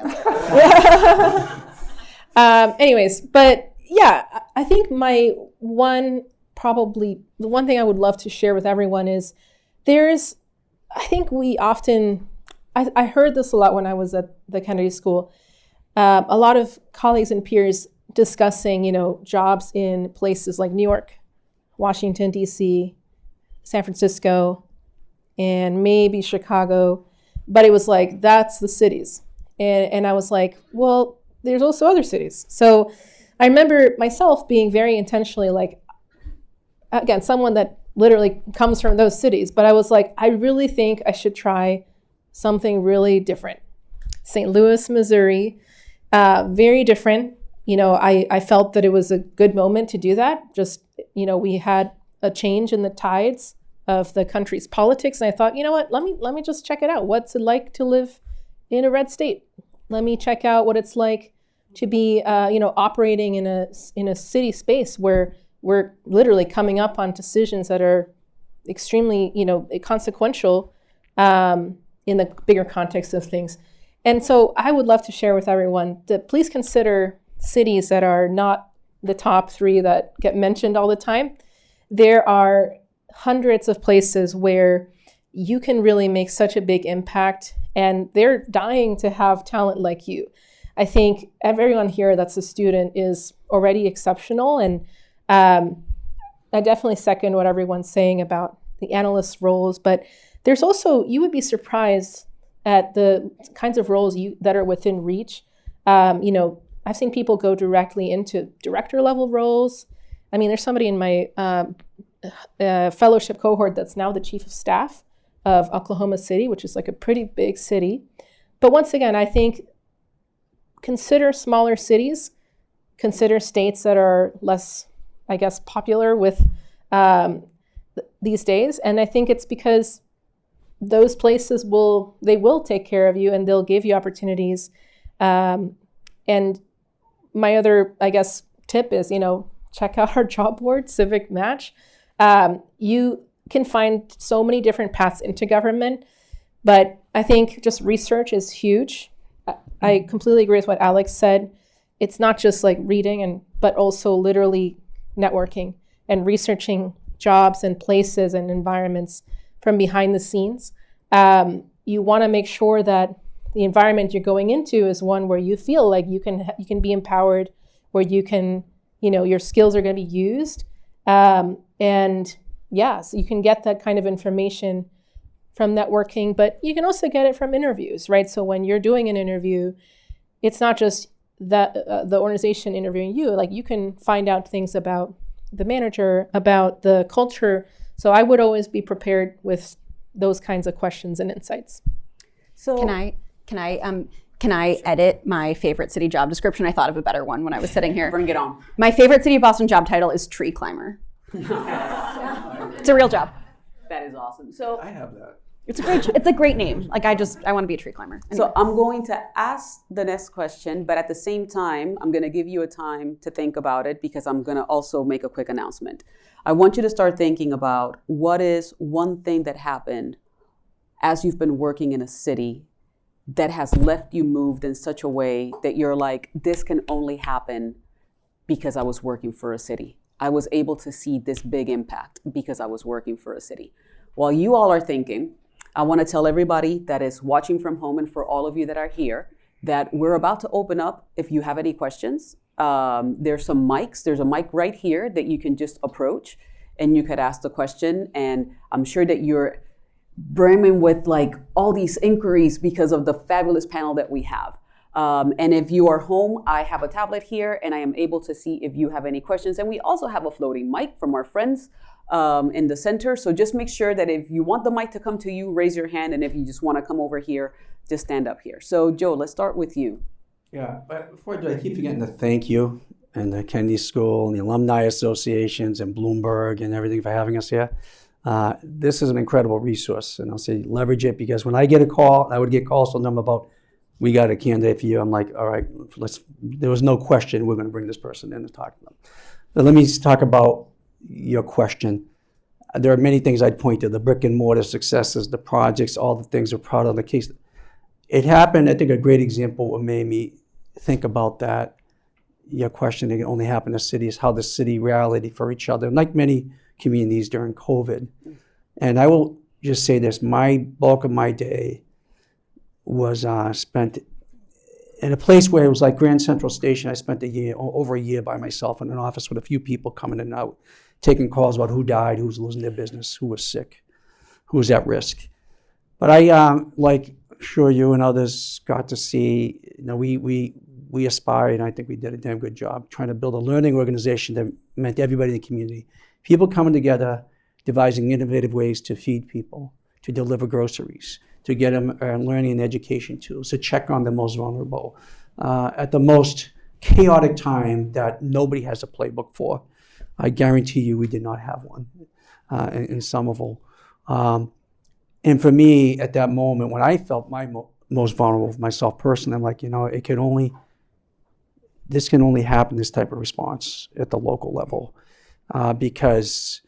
answer. Anyways, but yeah, I think the one thing I would love to share with everyone is I think we often, I heard this a lot when I was at the Kennedy School, a lot of colleagues and peers discussing, jobs in places like New York, Washington, D.C., San Francisco, and maybe Chicago, but it was like, that's the cities. And I was like, well, there's also other cities. So I remember myself being very intentionally like, again, someone that literally comes from those cities, but I was like, I really think I should try something really different. St. Louis, Missouri, very different. I felt that it was a good moment to do that. Just, we had a change in the tides of the country's politics. And I thought, you know what, let me just check it out. What's it like to live in a red state? Let me check out what it's like to be, operating in a city space where we're literally coming up on decisions that are extremely, consequential in the bigger context of things. And so I would love to share with everyone that please consider cities that are not the top 3 that get mentioned all the time. There are hundreds of places where you can really make such a big impact, and they're dying to have talent like you. I think everyone here that's a student is already exceptional, and I definitely second what everyone's saying about the analyst roles, but there's also, you would be surprised at the kinds of roles that are within reach. I've seen people go directly into director level roles. I mean, there's somebody in my fellowship cohort that's now the chief of staff of Oklahoma City, which is like a pretty big city. But once again, I think consider smaller cities, consider states that are less, I guess, popular with these days. And I think it's because those places will take care of you and they'll give you opportunities. And my other, I guess, tip is, check out our job board, Civic Match. You can find so many different paths into government, but I think just research is huge. I completely agree with what Alex said. It's not just like reading, but also literally networking and researching jobs and places and environments from behind the scenes. You want to make sure that the environment you're going into is one where you feel like you can be empowered, where you can, your skills are going to be used. And yeah, so you can get that kind of information from networking, but you can also get it from interviews, right? So when you're doing an interview, it's not just that the organization interviewing you, like you can find out things about the manager, about the culture. So I would always be prepared with those kinds of questions and insights. So can I edit my favorite city job description? I thought of a better one when I was sitting here. Bring it on. My favorite City of Boston job title is tree climber. It's a real job. That is awesome. So I have that. It's a great name. Like I want to be a tree climber. Anyway. So I'm going to ask the next question, but at the same time, I'm going to give you a time to think about it because I'm going to also make a quick announcement. I want you to start thinking about what is one thing that happened as you've been working in a city that has left you moved in such a way that you're like, this can only happen because I was working for a city. I was able to see this big impact because I was working for a city. While you all are thinking, I want to tell everybody that is watching from home and for all of you that are here that we're about to open up if you have any questions. There's some mics. There's a mic right here that you can just approach and you could ask the question. And I'm sure that you're brimming with like all these inquiries because of the fabulous panel that we have. And if you are home, I have a tablet here and I am able to see if you have any questions. And we also have a floating mic from our friends in the center. So just make sure that if you want the mic to come to you, raise your hand. And if you just want to come over here, just stand up here. So Joe, let's start with you. Yeah, but before I do, I keep forgetting to thank you and the Kennedy School and the alumni associations and Bloomberg and everything for having us here. This is an incredible resource, and I'll say leverage it because when I get a call, I would get calls from them about we got a candidate for you. I'm like, all right, there was no question we're going to bring this person in and talk to them. But let me talk about your question. There are many things I'd point to, the brick and mortar successes, the projects, all the things we're proud of. The case, it happened, I think a great example what made me think about that, your question, it only happened in the city, is how the city rallied for each other, like many communities during COVID. And I will just say this, my bulk of my day was spent in a place where it was like Grand Central Station. I spent over a year by myself in an office with a few people coming in and out, taking calls about who died, who was losing their business, who was sick, who was at risk. But I, like sure you and others got to see, we aspired, and I think we did a damn good job trying to build a learning organization that meant everybody in the community. People coming together, devising innovative ways to feed people, to deliver groceries, to get them learning and education tools, to check on the most vulnerable at the most chaotic time that nobody has a playbook for. I guarantee you we did not have one in Somerville. And for me, at that moment, when I felt my most vulnerable myself personally, I'm like, this can only happen, this type of response at the local level. Because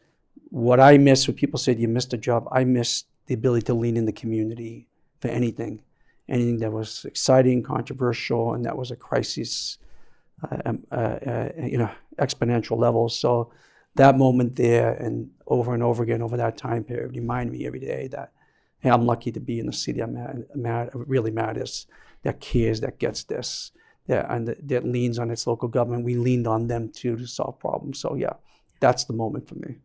what I miss, when people say, you missed a job, I missed the ability to lean in the community for anything that was exciting, controversial, and that was a crisis, exponential level. So that moment there and over again over that time period remind me every day that, hey, I'm lucky to be in the city really matters, that cares, that gets this, that leans on its local government. We leaned on them too to solve problems. So yeah, that's the moment for me.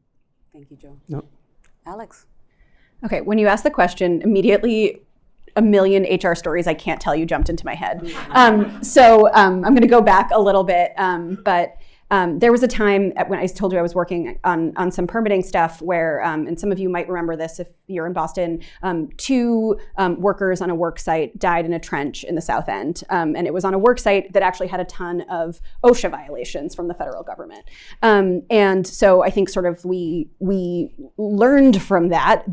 Thank you, Joe. Yep. Alex? Okay, when you asked the question, immediately a million HR stories I can't tell you jumped into my head. So I'm going to go back a little bit, but there was a time when I told you I was working on some permitting stuff where, and some of you might remember this if you're in Boston, 2 workers on a work site died in a trench in the South End. And it was on a work site that actually had a ton of OSHA violations from the federal government. And so I think sort of we learned from that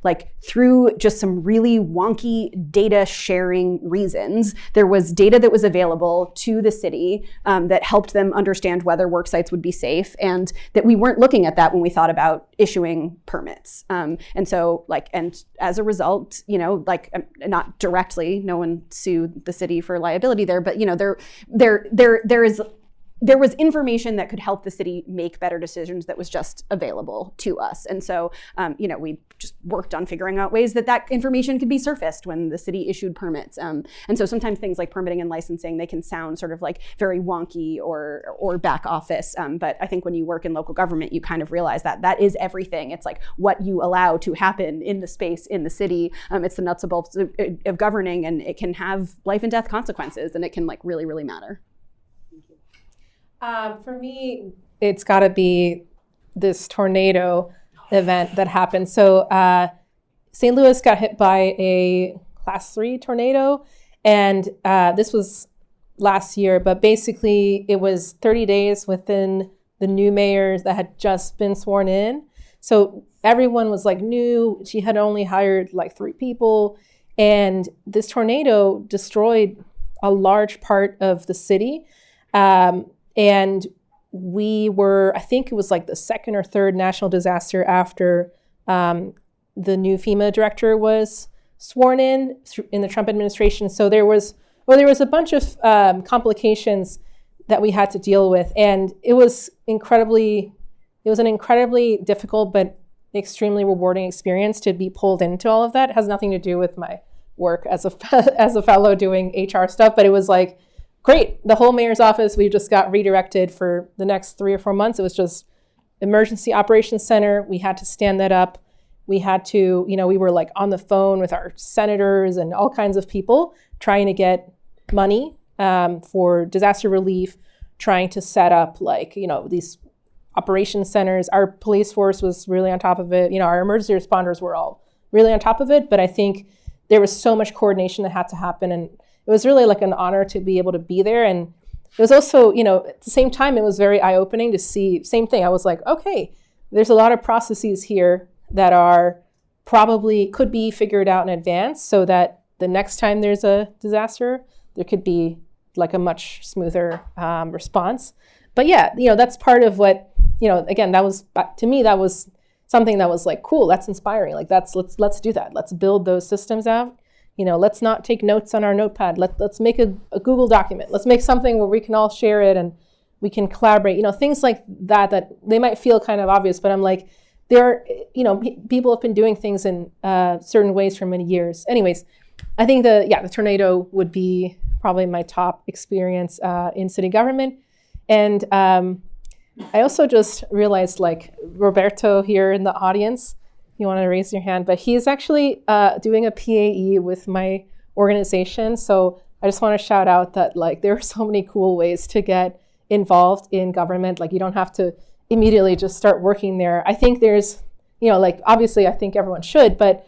like through just some really wonky data sharing reasons, there was data that was available to the city that helped them understand whether work sites would be safe, and that we weren't looking at that when we thought about issuing permits. And so and as a result, not directly, no one sued the city for liability there, but there was information that could help the city make better decisions that was just available to us. And so, we just worked on figuring out ways that information could be surfaced when the city issued permits. And so sometimes things like permitting and licensing, they can sound sort of like very wonky or back office. But I think when you work in local government, you kind of realize that is everything. It's like what you allow to happen in the space, in the city. It's the nuts and bolts of governing, and it can have life and death consequences, and it can really, really matter. For me, it's got to be this tornado event that happened. So St. Louis got hit by a Class 3 tornado, and this was last year, but basically it was 30 days within the new mayor that had just been sworn in. So everyone was new. She had only hired 3 people, and this tornado destroyed a large part of the city. And we were, I think it was the second or third national disaster after the new FEMA director was sworn in the Trump administration. So there was a bunch of complications that we had to deal with. And it was an incredibly difficult but extremely rewarding experience to be pulled into all of that. It has nothing to do with my work as a fellow doing HR stuff, but it was great. The whole mayor's office, we just got redirected for the next 3 or 4 months. It was just emergency operations center. We had to stand that up. We had to, we were on the phone with our senators and all kinds of people trying to get money for disaster relief, trying to set up these operations centers. Our police force was really on top of it. Our emergency responders were all really on top of it. But I think there was so much coordination that had to happen, and it was really an honor to be able to be there. And it was also, at the same time, it was very eye-opening to see, same thing. I was okay, there's a lot of processes here that are probably could be figured out in advance so that the next time there's a disaster, there could be like a much smoother response. But yeah, that's part of what, again, that was, to me, that was something that was like, cool, that's inspiring. Like let's do that. Let's build those systems out. Let's not take notes on our notepad. Let's make a Google document. Let's make something where we can all share it and we can collaborate. Things like that they might feel kind of obvious, but I'm like, people have been doing things in certain ways for many years. Anyways, I think the tornado would be probably my top experience in city government. And I also just realized, like, Roberto here in the audience, you want to raise your hand, but he's actually doing a PAE with my organization. So I just want to shout out that, like, there are so many cool ways to get involved in government. Like, you don't have to immediately just start working there. I think there's, obviously I think everyone should, but,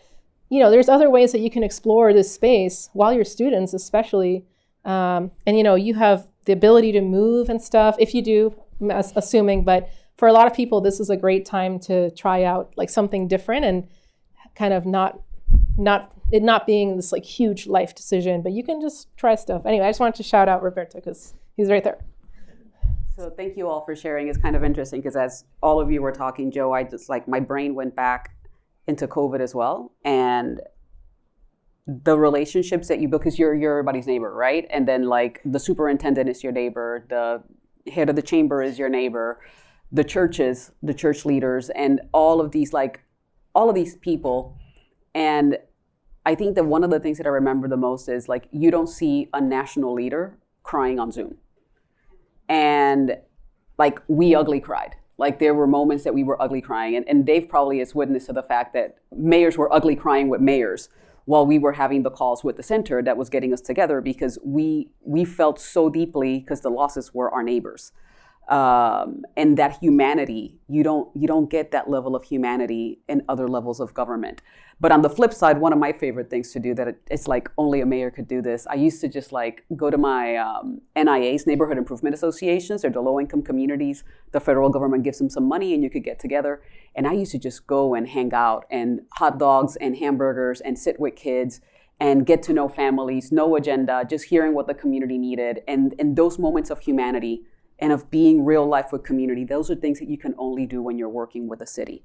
there's other ways that you can explore this space while you're students, especially. And, you have the ability to move and stuff, if you do, assuming, but for a lot of people, this is a great time to try out like something different and kind of not being this like huge life decision, but you can just try stuff. Anyway, I just wanted to shout out Roberto because he's right there. So thank you all for sharing. It's kind of interesting because as all of you were talking, Joe, I just like my brain went back into COVID as well. And the relationships that you build, because you're everybody's neighbor, right? And then like the superintendent is your neighbor, the head of the chamber is your neighbor, the churches, the church leaders, and all of these people. And I think that one of the things that I remember the most is like, you don't see a national leader crying on Zoom. And like, we ugly cried. Like, there were moments that we were ugly crying. And Dave probably is witness to the fact that mayors were ugly crying with mayors while we were having the calls with the center that was getting us together, because we felt so deeply, because the losses were our neighbors. And that humanity, you don't get that level of humanity in other levels of government. But on the flip side, one of my favorite things to do that it's like only a mayor could do this. I used to just like go to my NIAs, Neighborhood Improvement Associations, or the low-income communities. The federal government gives them some money and you could get together. And I used to just go and hang out and hot dogs and hamburgers and sit with kids and get to know families, no agenda, just hearing what the community needed. And those moments of humanity and of being real life with community, those are things that you can only do when you're working with a city.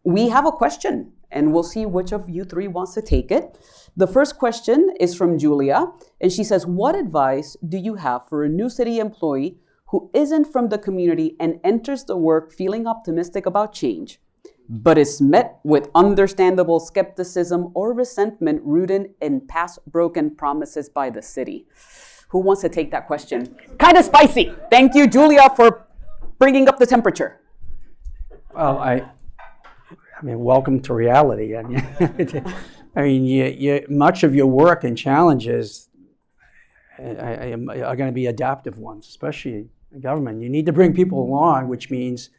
We have a question, and we'll see which of you three wants to take it. The first question is from Julia, and she says, what advice do you have for a new city employee who isn't from the community and enters the work feeling optimistic about change, but is met with understandable skepticism or resentment rooted in past broken promises by the city? Who wants to take that question? Kind of spicy. Thank you, Julia, for bringing up the temperature. Well, I mean, welcome to reality. I mean, much of your work and challenges are going to be adaptive ones, especially in government. You need to bring people along, which means,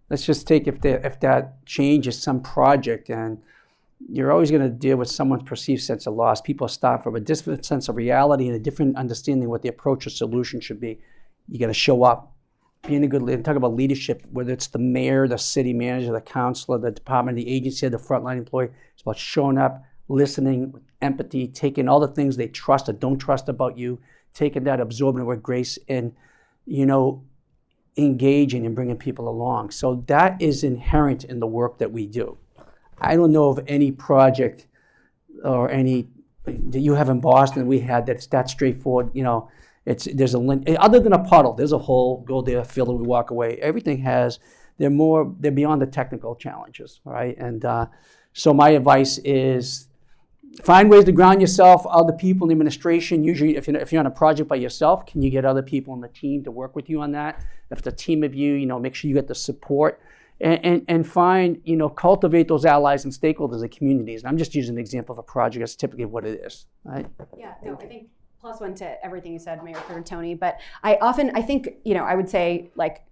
let's just take if that change is some project, and you're always going to deal with someone's perceived sense of loss. People start from a different sense of reality and a different understanding what the approach or solution should be. You got to show up, being a good leader. Talk about leadership, whether it's the mayor, the city manager, the councilor, the department, the agency, the frontline employee. It's about showing up, listening with empathy, taking all the things they trust or don't trust about you, taking that, absorbing it with grace, and, engaging and bringing people along. So that is inherent in the work that we do. I don't know of any project or any that you have in Boston we had that's that straightforward. There's other than a puddle, there's a hole, go there, fill it, we walk away. Everything they're beyond the technical challenges, right? And so my advice is find ways to ground yourself, other people in the administration. Usually if you're on a project by yourself, can you get other people on the team to work with you on that? If it's a team of you, make sure you get the support. And find, cultivate those allies and stakeholders and communities. And I'm just using an example of a project. That's typically what it is, right? Yeah, no, I think +1 to everything you said, Mayor Curtatone. But I think, I would say, like,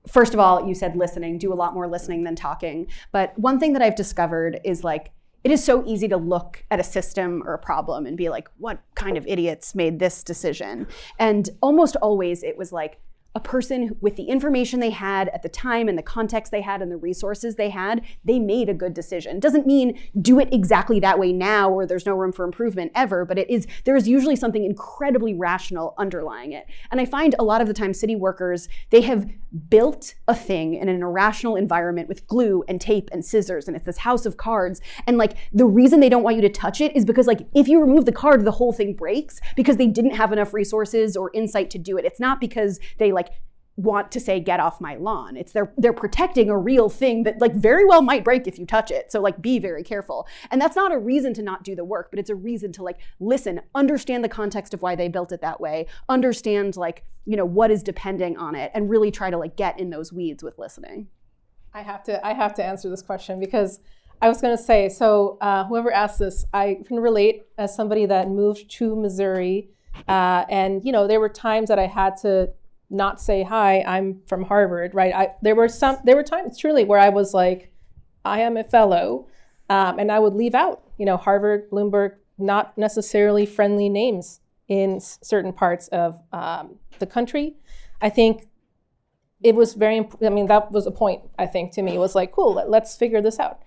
first of all, you said listening, do a lot more listening than talking. But one thing that I've discovered is, like, it is so easy to look at a system or a problem and be like, what kind of idiots made this decision? And almost always it was like a person with the information they had at the time and the context they had and the resources they had, they made a good decision. Doesn't mean do it exactly that way now or there's no room for improvement ever, but there is usually something incredibly rational underlying it. And I find a lot of the time city workers, they have built a thing in an irrational environment with glue and tape and scissors, and it's this house of cards. And like the reason they don't want you to touch it is because like if you remove the card, the whole thing breaks because they didn't have enough resources or insight to do it. It's not because they like want to say get off my lawn. It's they're protecting a real thing that like very well might break if you touch it. So like be very careful. And that's not a reason to not do the work, but it's a reason to like listen, understand the context of why they built it that way, understand like, you know, what is depending on it, and really try to like get in those weeds with listening. I have to answer this question because I was going to say, so whoever asked this, I can relate as somebody that moved to Missouri. And, you know, there were times that I had to not say, hi, I'm from Harvard, right? There were times truly where I was like, I am a fellow. And I would leave out, you know, Harvard, Bloomberg, not necessarily friendly names in certain parts of the country. I think it was that was a point, I think, to me. It was like, cool, let's figure this out.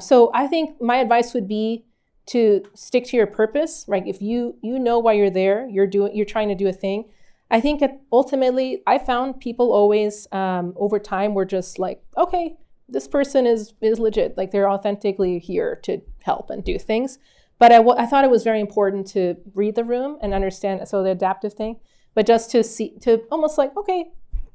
So I think my advice would be to stick to your purpose, right? If you know why you're there, you're trying to do a thing. I think ultimately, I found people always over time were just like, okay, this person is legit. Like they're authentically here to help and do things. But I thought it was very important to read the room and understand, so the adaptive thing, but just to almost like, okay,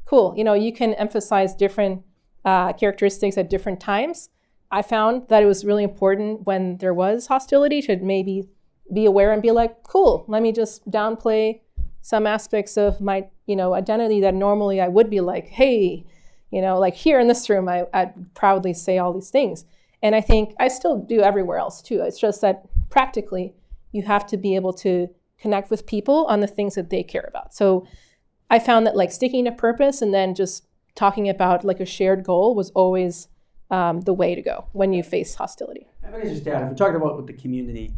cool. You know, you can emphasize different characteristics at different times. I found that it was really important when there was hostility to maybe be aware and be like, cool, let me just downplay some aspects of my, you know, identity that normally I would be like, hey, you know, like here in this room, I'd proudly say all these things. And I think I still do everywhere else too. It's just that practically you have to be able to connect with people on the things that they care about. So I found that like sticking to purpose and then just talking about like a shared goal was always the way to go when you face hostility. I'm going to just add, if we're talking about with the community,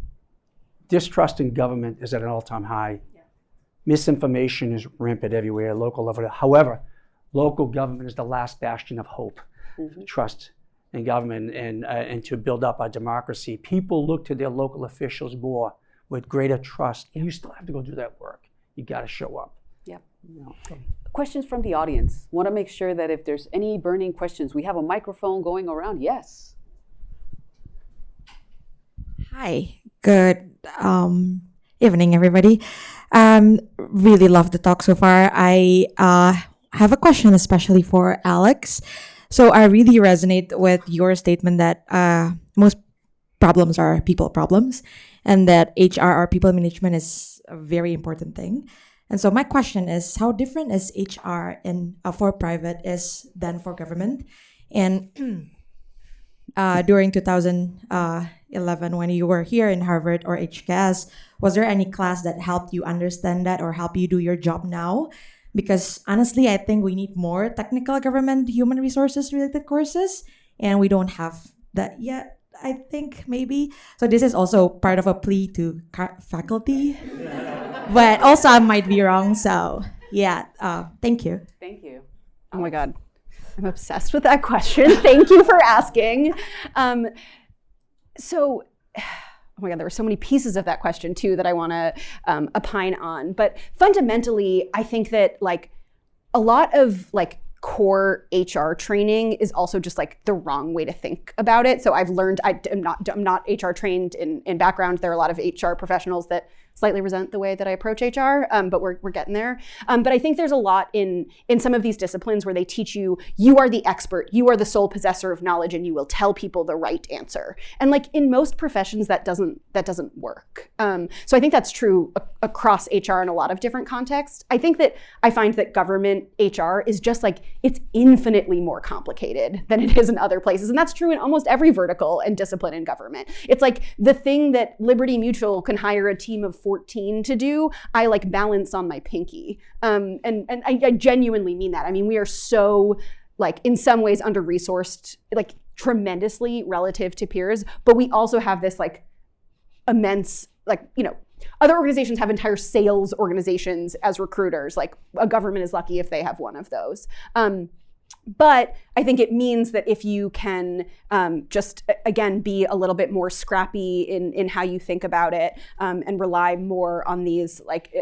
distrust in government is at an all-time high. Yeah. Misinformation is rampant everywhere, local level. However, local government is the last bastion of hope, trust in government, and to build up our democracy. People look to their local officials more with greater trust. And you still have to go do that work. You got to show up. Yep. You know, so. Questions from the audience. Want to make sure that if there's any burning questions, we have a microphone going around. Yes. Hi. Good evening, everybody. Really love the talk so far. I have a question, especially for Alex. So I really resonate with your statement that most problems are people problems, and that HR or people management is a very important thing. And so my question is, how different is HR for private is than for government? And during 2011, when you were here in Harvard or HKS, was there any class that helped you understand that or help you do your job now? Because honestly, I think we need more technical government human resources related courses, and we don't have that yet, I think, maybe. So this is also part of a plea to faculty. But also I might be wrong, so yeah, thank you. Thank you. Oh my God, I'm obsessed with that question. Thank you for asking. So, oh my God, there were so many pieces of that question too that I want to opine on. But fundamentally, I think that like a lot of like core HR training is also just like the wrong way to think about it. So I've learned, I'm not HR trained in background. There are a lot of HR professionals that slightly resent the way that I approach HR, but we're getting there. But I think there's a lot in some of these disciplines where they teach you, you are the expert, you are the sole possessor of knowledge, and you will tell people the right answer. And like in most professions, that doesn't work. So I think that's true across HR in a lot of different contexts. I think that I find that government HR is just like, it's infinitely more complicated than it is in other places. And that's true in almost every vertical and discipline in government. It's like the thing that Liberty Mutual can hire a team of 14 to do, I like balance on my pinky. And I genuinely mean that. I mean, we are so like in some ways under-resourced, like tremendously relative to peers, but we also have this like immense, like, you know, other organizations have entire sales organizations as recruiters. Like a government is lucky if they have one of those. But I think it means that if you can just, again, be a little bit more scrappy in how you think about it and rely more on these, like,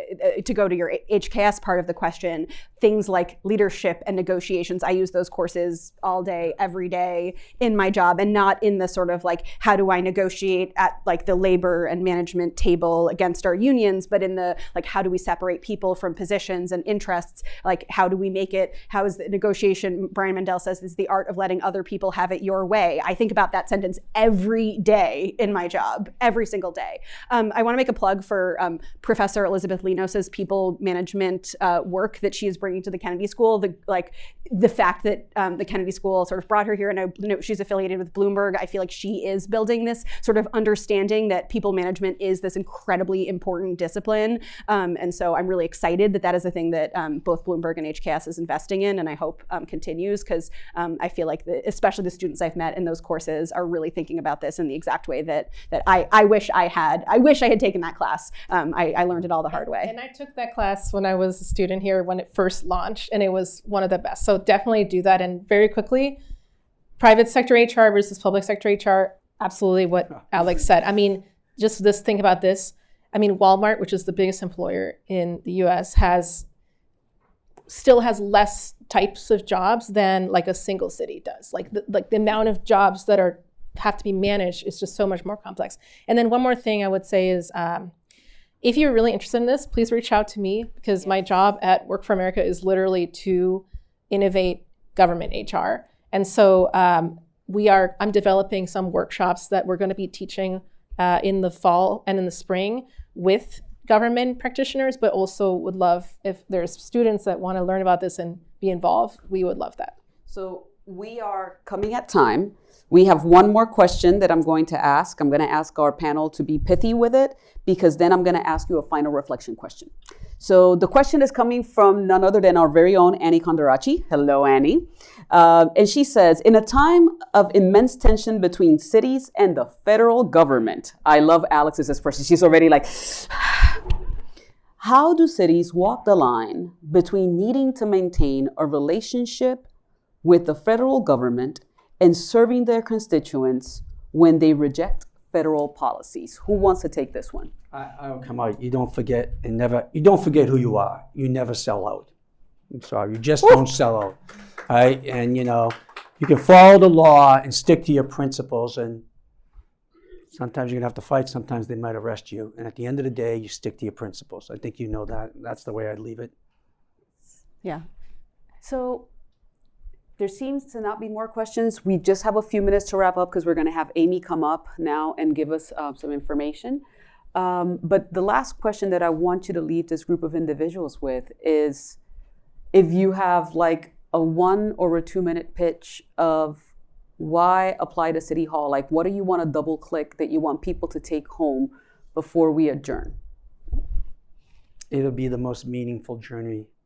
to go to your HKS part of the question, things like leadership and negotiations. I use those courses all day, every day in my job, and not in the sort of like, how do I negotiate at like the labor and management table against our unions, but in the, like, how do we separate people from positions and interests? Like, how do we make it, how is the negotiation, Brian Mandel says, is the art of letting other people have it your way. I think about that sentence every day in my job, every single day. I want to make a plug for Professor Elizabeth Linos's people management work that she is bringing to the Kennedy School. The fact that the Kennedy School sort of brought her here, and I know she's affiliated with Bloomberg. I feel like she is building this sort of understanding that people management is this incredibly important discipline. And so I'm really excited that that is a thing that both Bloomberg and HKS is investing in, and I hope continues, because I feel like especially the students I've met in those courses are really thinking about this in the exact way that I wish I had. I wish I had taken that class. I learned it all the hard way. And I took that class when I was a student here when it first launched, and it was one of the best. So definitely do that. And very quickly, private sector HR versus public sector HR, absolutely what Alex said. I mean, just think about this. I mean, Walmart, which is the biggest employer in the US, still has less types of jobs than like a single city does. Like the amount of jobs that have to be managed is just so much more complex. And then one more thing I would say is, if you're really interested in this, please reach out to me, because my job at Work for America is literally to innovate government HR. And so I'm developing some workshops that we're going to be teaching in the fall and in the spring with government practitioners, but also would love if there's students that want to learn about this and be involved, we would love that. So we are coming at time. We have one more question that I'm going to ask. I'm going to ask our panel to be pithy with it, because then I'm going to ask you a final reflection question. So the question is coming from none other than our very own Annie Kondarachi. Hello, Annie. And she says, in a time of immense tension between cities and the federal government, I love Alex's expression. She's already like, how do cities walk the line between needing to maintain a relationship with the federal government and serving their constituents when they reject federal policies? Who wants to take this one? I'll come out. You don't forget you don't forget who you are. You never sell out. I'm sorry, you just don't sell out. All right? And you can follow the law and stick to your principles, and sometimes you're gonna have to fight, sometimes they might arrest you. And at the end of the day, you stick to your principles. I think you know that. That's the way I'd leave it. Yeah. So there seems to not be more questions. We just have a few minutes to wrap up, because we're going to have Amy come up now and give us some information. But the last question that I want you to leave this group of individuals with is, if you have like a 1 or a 2 minute pitch of why apply to City Hall, like what do you want to double click that you want people to take home before we adjourn? It'll be the most meaningful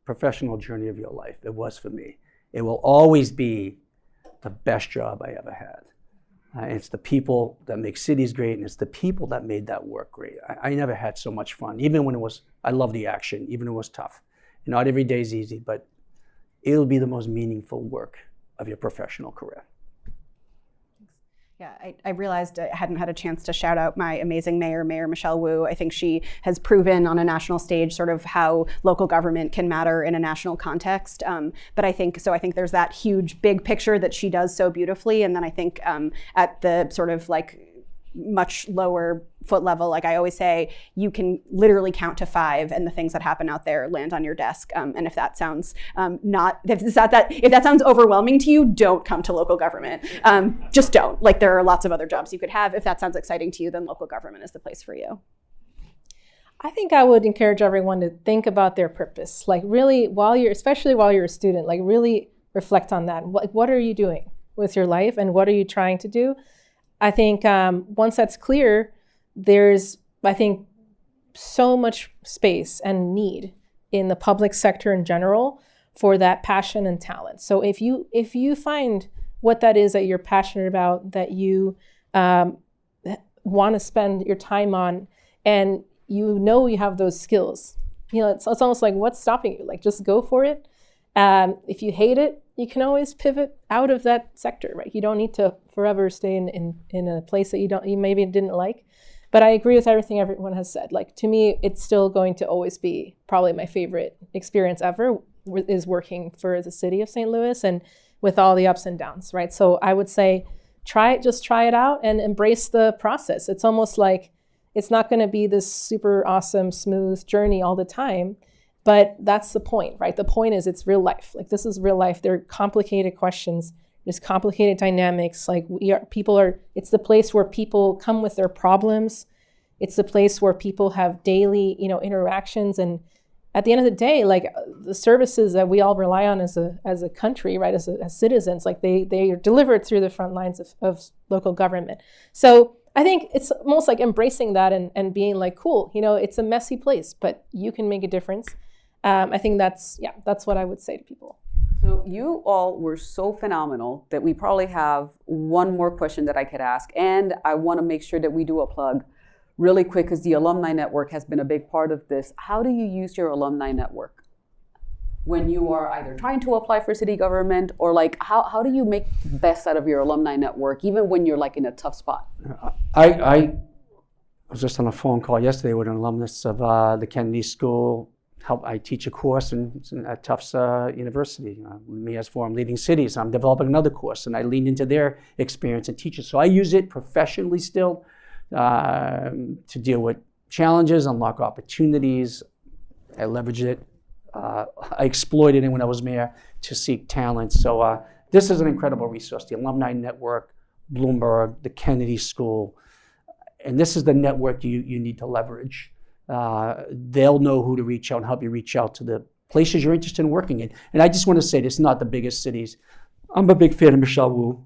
professional journey of your life. It was for me. It will always be the best job I ever had. It's the people that make cities great, and it's the people that made that work great. I never had so much fun, even when I love the action, even when it was tough. Not every day is easy, but it'll be the most meaningful work of your professional career. Yeah, I realized I hadn't had a chance to shout out my amazing mayor, Mayor Michelle Wu. I think she has proven on a national stage sort of how local government can matter in a national context. But I think there's that huge big picture that she does so beautifully. And then I think at the sort of like much lower foot level, like I always say, you can literally count to 5 and the things that happen out there land on your desk. And if that sounds if that sounds overwhelming to you, don't come to local government. Just don't. Like, there are lots of other jobs you could have. If that sounds exciting to you, then local government is the place for you. I think I would encourage everyone to think about their purpose. Like, really, especially while you're a student, like really reflect on that. What are you doing with your life, and what are you trying to do? I think once that's clear, there's, I think, so much space and need in the public sector in general for that passion and talent. So if you find what that is that you're passionate about, that you want to spend your time on, and you know you have those skills. It's almost like, what's stopping you? Like, just go for it. If you hate it, you can always pivot out of that sector, right? You don't need to forever stay in a place that you maybe didn't like. But I agree with everything everyone has said. Like, to me, it's still going to always be probably my favorite experience ever is working for the city of St. Louis, and with all the ups and downs, right? So I would say just try it out and embrace the process. It's almost like it's not going to be this super awesome, smooth journey all the time, but that's the point, right? The point is it's real life. Like, this is real life. There are complicated questions. There's complicated dynamics. Like, it's the place where people come with their problems. It's the place where people have daily, interactions. And at the end of the day, like, the services that we all rely on as a country, right, as citizens, like they are delivered through the front lines of local government. So I think it's almost like embracing that and being like, cool, it's a messy place, but you can make a difference. I think that's what I would say to people. So you all were so phenomenal that we probably have one more question that I could ask. And I want to make sure that we do a plug really quick, because the alumni network has been a big part of this. How do you use your alumni network when you are either trying to apply for city government, or like, how do you make the best out of your alumni network, even when you're like in a tough spot? I was just on a phone call yesterday with an alumnus of the Kennedy School. I teach a course at Tufts University, MEAS Forum Leading Cities. I'm developing another course, and I leaned into their experience and teach it. So I use it professionally still to deal with challenges, unlock opportunities. I leverage it. I exploited it when I was mayor to seek talent. So this is an incredible resource, the Alumni Network, Bloomberg, the Kennedy School. And this is the network you need to leverage. They'll know who to reach out and help you reach out to the places you're interested in working in. And I just want to say this, not the biggest cities. I'm a big fan of Michelle Wu.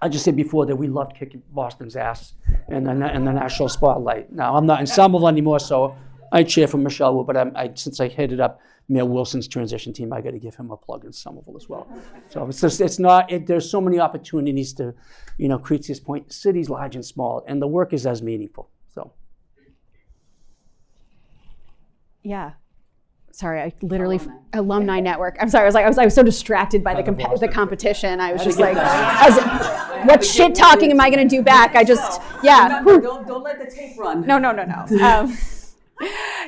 I just said before that we loved kicking Boston's ass in the national spotlight. Now, I'm not in Somerville anymore, so I cheer for Michelle Wu, but since I headed up Mayor Wilson's transition team, I got to give him a plug in Somerville as well. So there's so many opportunities to, Krizia's point, the city's large and small, and the work is as meaningful, so. Yeah. Sorry, I literally alumni network. I'm sorry. I was so distracted by the competition. I was just like, what shit talking am I going to do back? Remember, don't let the tape run. No.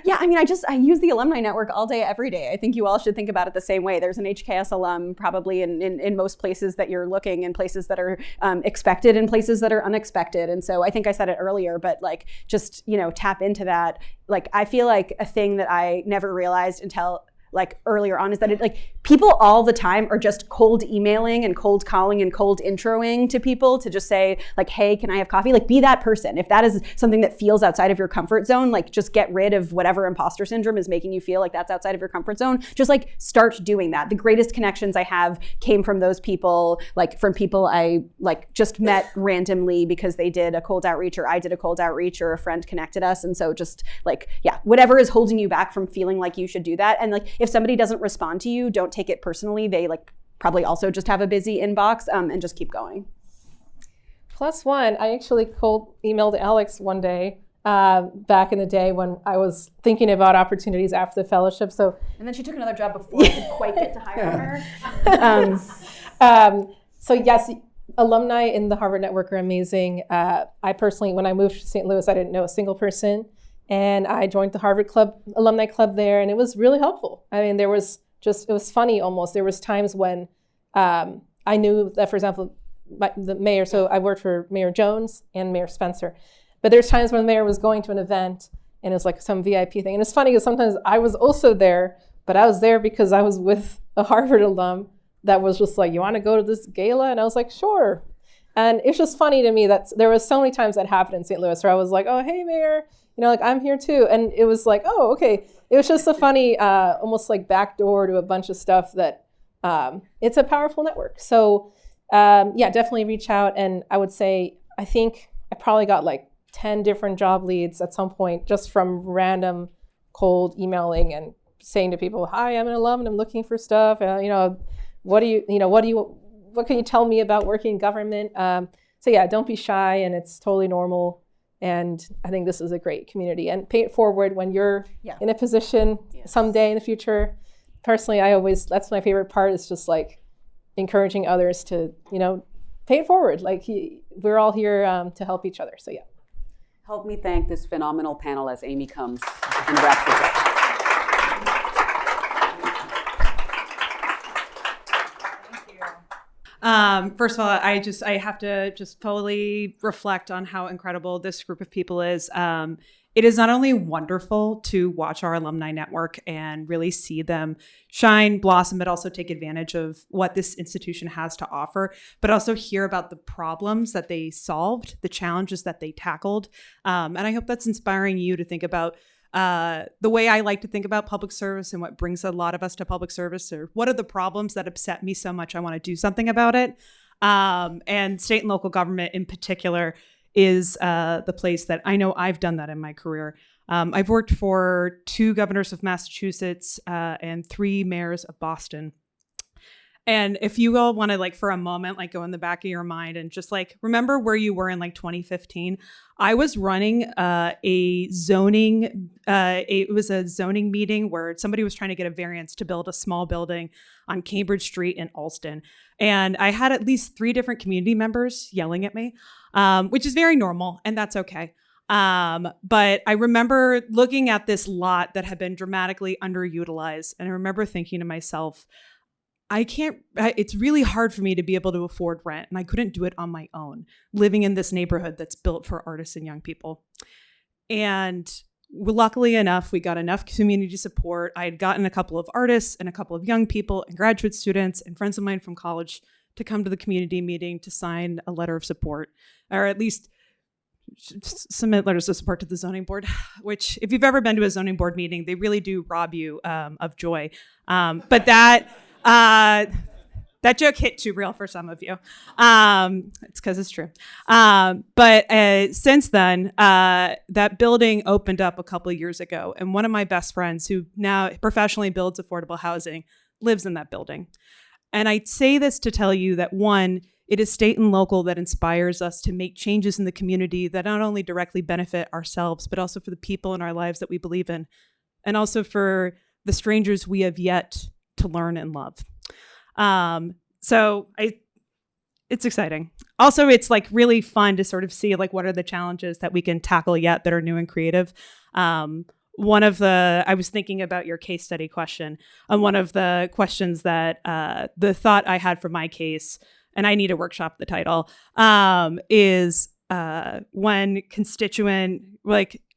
Yeah, I mean, I use the alumni network all day, every day. I think you all should think about it the same way. There's an HKS alum probably in most places that you're looking, in places that are expected and places that are unexpected. And so I think I said it earlier, but like, just, tap into that. Like, I feel like a thing that I never realized until like earlier on is that people all the time are just cold emailing and cold calling and cold introing to people to just say like, hey, can I have coffee? Like, be that person. If that is something that feels outside of your comfort zone, like, just get rid of whatever imposter syndrome is making you feel like that's outside of your comfort zone. Just like start doing that. The greatest connections I have came from those people, like from people I like just met randomly because they did a cold outreach, or I did a cold outreach, or a friend connected us. And so just like, yeah, whatever is holding you back from feeling like you should do that. And like, if somebody doesn't respond to you, don't take it personally. They like probably also just have a busy inbox, and just keep going. Plus one, I actually cold emailed Alex one day back in the day when I was thinking about opportunities after the fellowship. So, and then she took another job before I could quite get to hire her. So yes, alumni in the Harvard Network are amazing. I personally, when I moved to St. Louis, I didn't know a single person. And I joined the Harvard Club, alumni club there, and it was really helpful. I mean, it was funny almost. There was times when I knew that, for example, the mayor, so I worked for Mayor Jones and Mayor Spencer. But there's times when the mayor was going to an event and it was like some VIP thing. And it's funny because sometimes I was also there, but I was there because I was with a Harvard alum that was just like, you want to go to this gala? And I was like, sure. And it's just funny to me that there was so many times that happened in St. Louis where I was like, oh, hey, Mayor, like, I'm here too. And it was like, oh, okay. It was just a funny, almost like backdoor to a bunch of stuff that it's a powerful network. So yeah, definitely reach out. And I would say, I think I probably got like 10 different job leads at some point just from random cold emailing and saying to people, hi, I'm an alum and I'm looking for stuff. What can you tell me about working in government? So yeah, don't be shy, and it's totally normal. And I think this is a great community. And pay it forward when you're Yeah. in a position someday in the future. Personally, that's my favorite part, is just like encouraging others to, pay it forward. Like we're all here to help each other. So yeah. Help me thank this phenomenal panel as Amy comes and wraps this up. First of all, I have to just fully reflect on how incredible this group of people is. It is not only wonderful to watch our alumni network and really see them shine, blossom, but also take advantage of what this institution has to offer, but also hear about the problems that they solved, the challenges that they tackled. And I hope that's inspiring you to think about the way I like to think about public service and what brings a lot of us to public service, or what are the problems that upset me so much I want to do something about it. And state and local government in particular is the place that I know I've done that in my career. I've worked for 2 governors of Massachusetts and 3 mayors of Boston. And if you all want to, for a moment, go in the back of your mind and just remember where you were in 2015. I was running it was a zoning meeting where somebody was trying to get a variance to build a small building on Cambridge Street in Alston. And I had at least 3 different community members yelling at me, which is very normal, and that's okay. But I remember looking at this lot that had been dramatically underutilized. And I remember thinking to myself, it's really hard for me to be able to afford rent. And I couldn't do it on my own, living in this neighborhood that's built for artists and young people. And luckily enough, we got enough community support. I had gotten a couple of artists and a couple of young people and graduate students and friends of mine from college to come to the community meeting to sign a letter of support, or at least submit letters of support to the zoning board, which if you've ever been to a zoning board meeting, they really do rob you of joy. But that joke hit too real for some of you. It's because it's true. But since then, that building opened up a couple of years ago. And one of my best friends, who now professionally builds affordable housing, lives in that building. And I say this to tell you that, one, it is state and local that inspires us to make changes in the community that not only directly benefit ourselves, but also for the people in our lives that we believe in, and also for the strangers we have yet to learn and love. It's exciting. Also, it's really fun to sort of see what are the challenges that we can tackle yet that are new and creative. I was thinking about your case study question, and one of the questions that the thought I had for my case, and I need to workshop the title, is when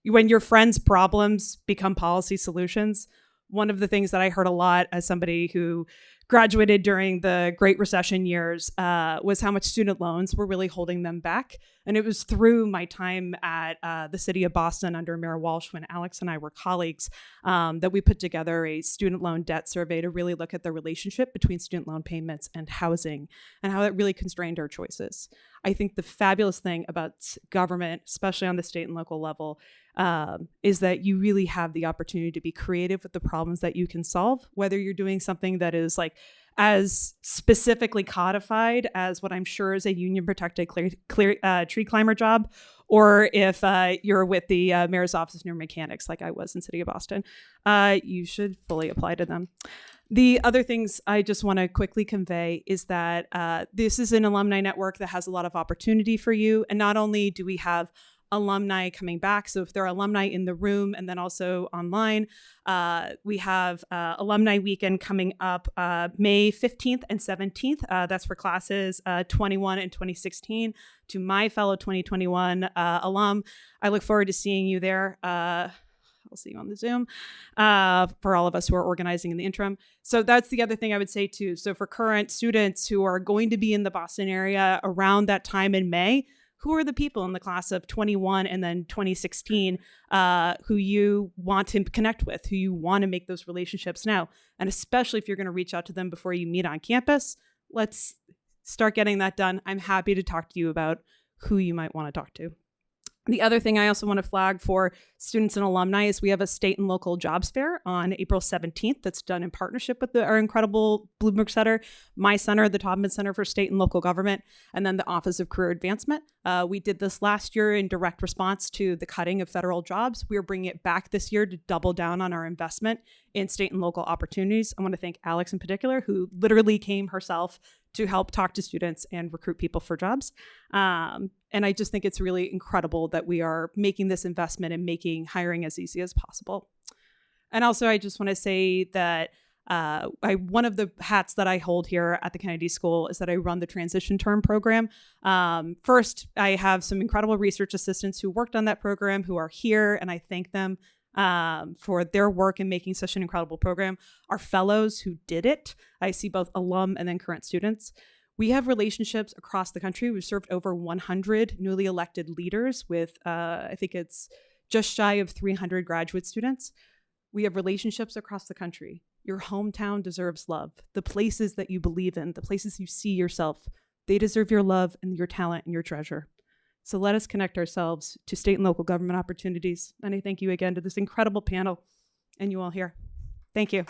when your friends' problems become policy solutions. One of the things that I heard a lot as somebody who graduated during the Great Recession years was how much student loans were really holding them back. And it was through my time at the city of Boston under Mayor Walsh, when Alex and I were colleagues, that we put together a student loan debt survey to really look at the relationship between student loan payments and housing, and how that really constrained our choices. I think the fabulous thing about government, especially on the state and local level, is that you really have the opportunity to be creative with the problems that you can solve, whether you're doing something that is as specifically codified as what I'm sure is a union protected tree climber job, or if you're with the mayor's office of neuromechanics like I was in City of Boston, you should fully apply to them. The other things I just want to quickly convey is that this is an alumni network that has a lot of opportunity for you. And not only do we have alumni coming back, so if there are alumni in the room and then also online, we have Alumni Weekend coming up May 15th and 17th. That's for classes 21 and 2016. To my fellow 2021 alum, I look forward to seeing you there. I'll see you on the Zoom for all of us who are organizing in the interim. So that's the other thing I would say too. So for current students who are going to be in the Boston area around that time in May, who are the people in the class of 21 and then 2016 who you want to connect with, who you want to make those relationships now? And especially if you're going to reach out to them before you meet on campus, let's start getting that done. I'm happy to talk to you about who you might want to talk to. The other thing I also want to flag for students and alumni is we have a state and local jobs fair on April 17th that's done in partnership with our incredible Bloomberg Center, my center, the Taubman Center for State and Local Government, and then the Office of Career Advancement. We did this last year in direct response to the cutting of federal jobs. We are bringing it back this year to double down on our investment in state and local opportunities. I want to thank Alex in particular, who literally came herself to help talk to students and recruit people for jobs. And I just think it's really incredible that we are making this investment and making hiring as easy as possible. And also, I just want to say that one of the hats that I hold here at the Kennedy School is that I run the transition term program. First, I have some incredible research assistants who worked on that program who are here, and I thank them for their work in making such an incredible program. Our fellows who did it, I see both alum and then current students. We have relationships across the country. We've served over 100 newly elected leaders with, I think it's just shy of 300 graduate students. We have relationships across the country. Your hometown deserves love. The places that you believe in, the places you see yourself, they deserve your love and your talent and your treasure. So let us connect ourselves to state and local government opportunities. And I thank you again to this incredible panel and you all here. Thank you.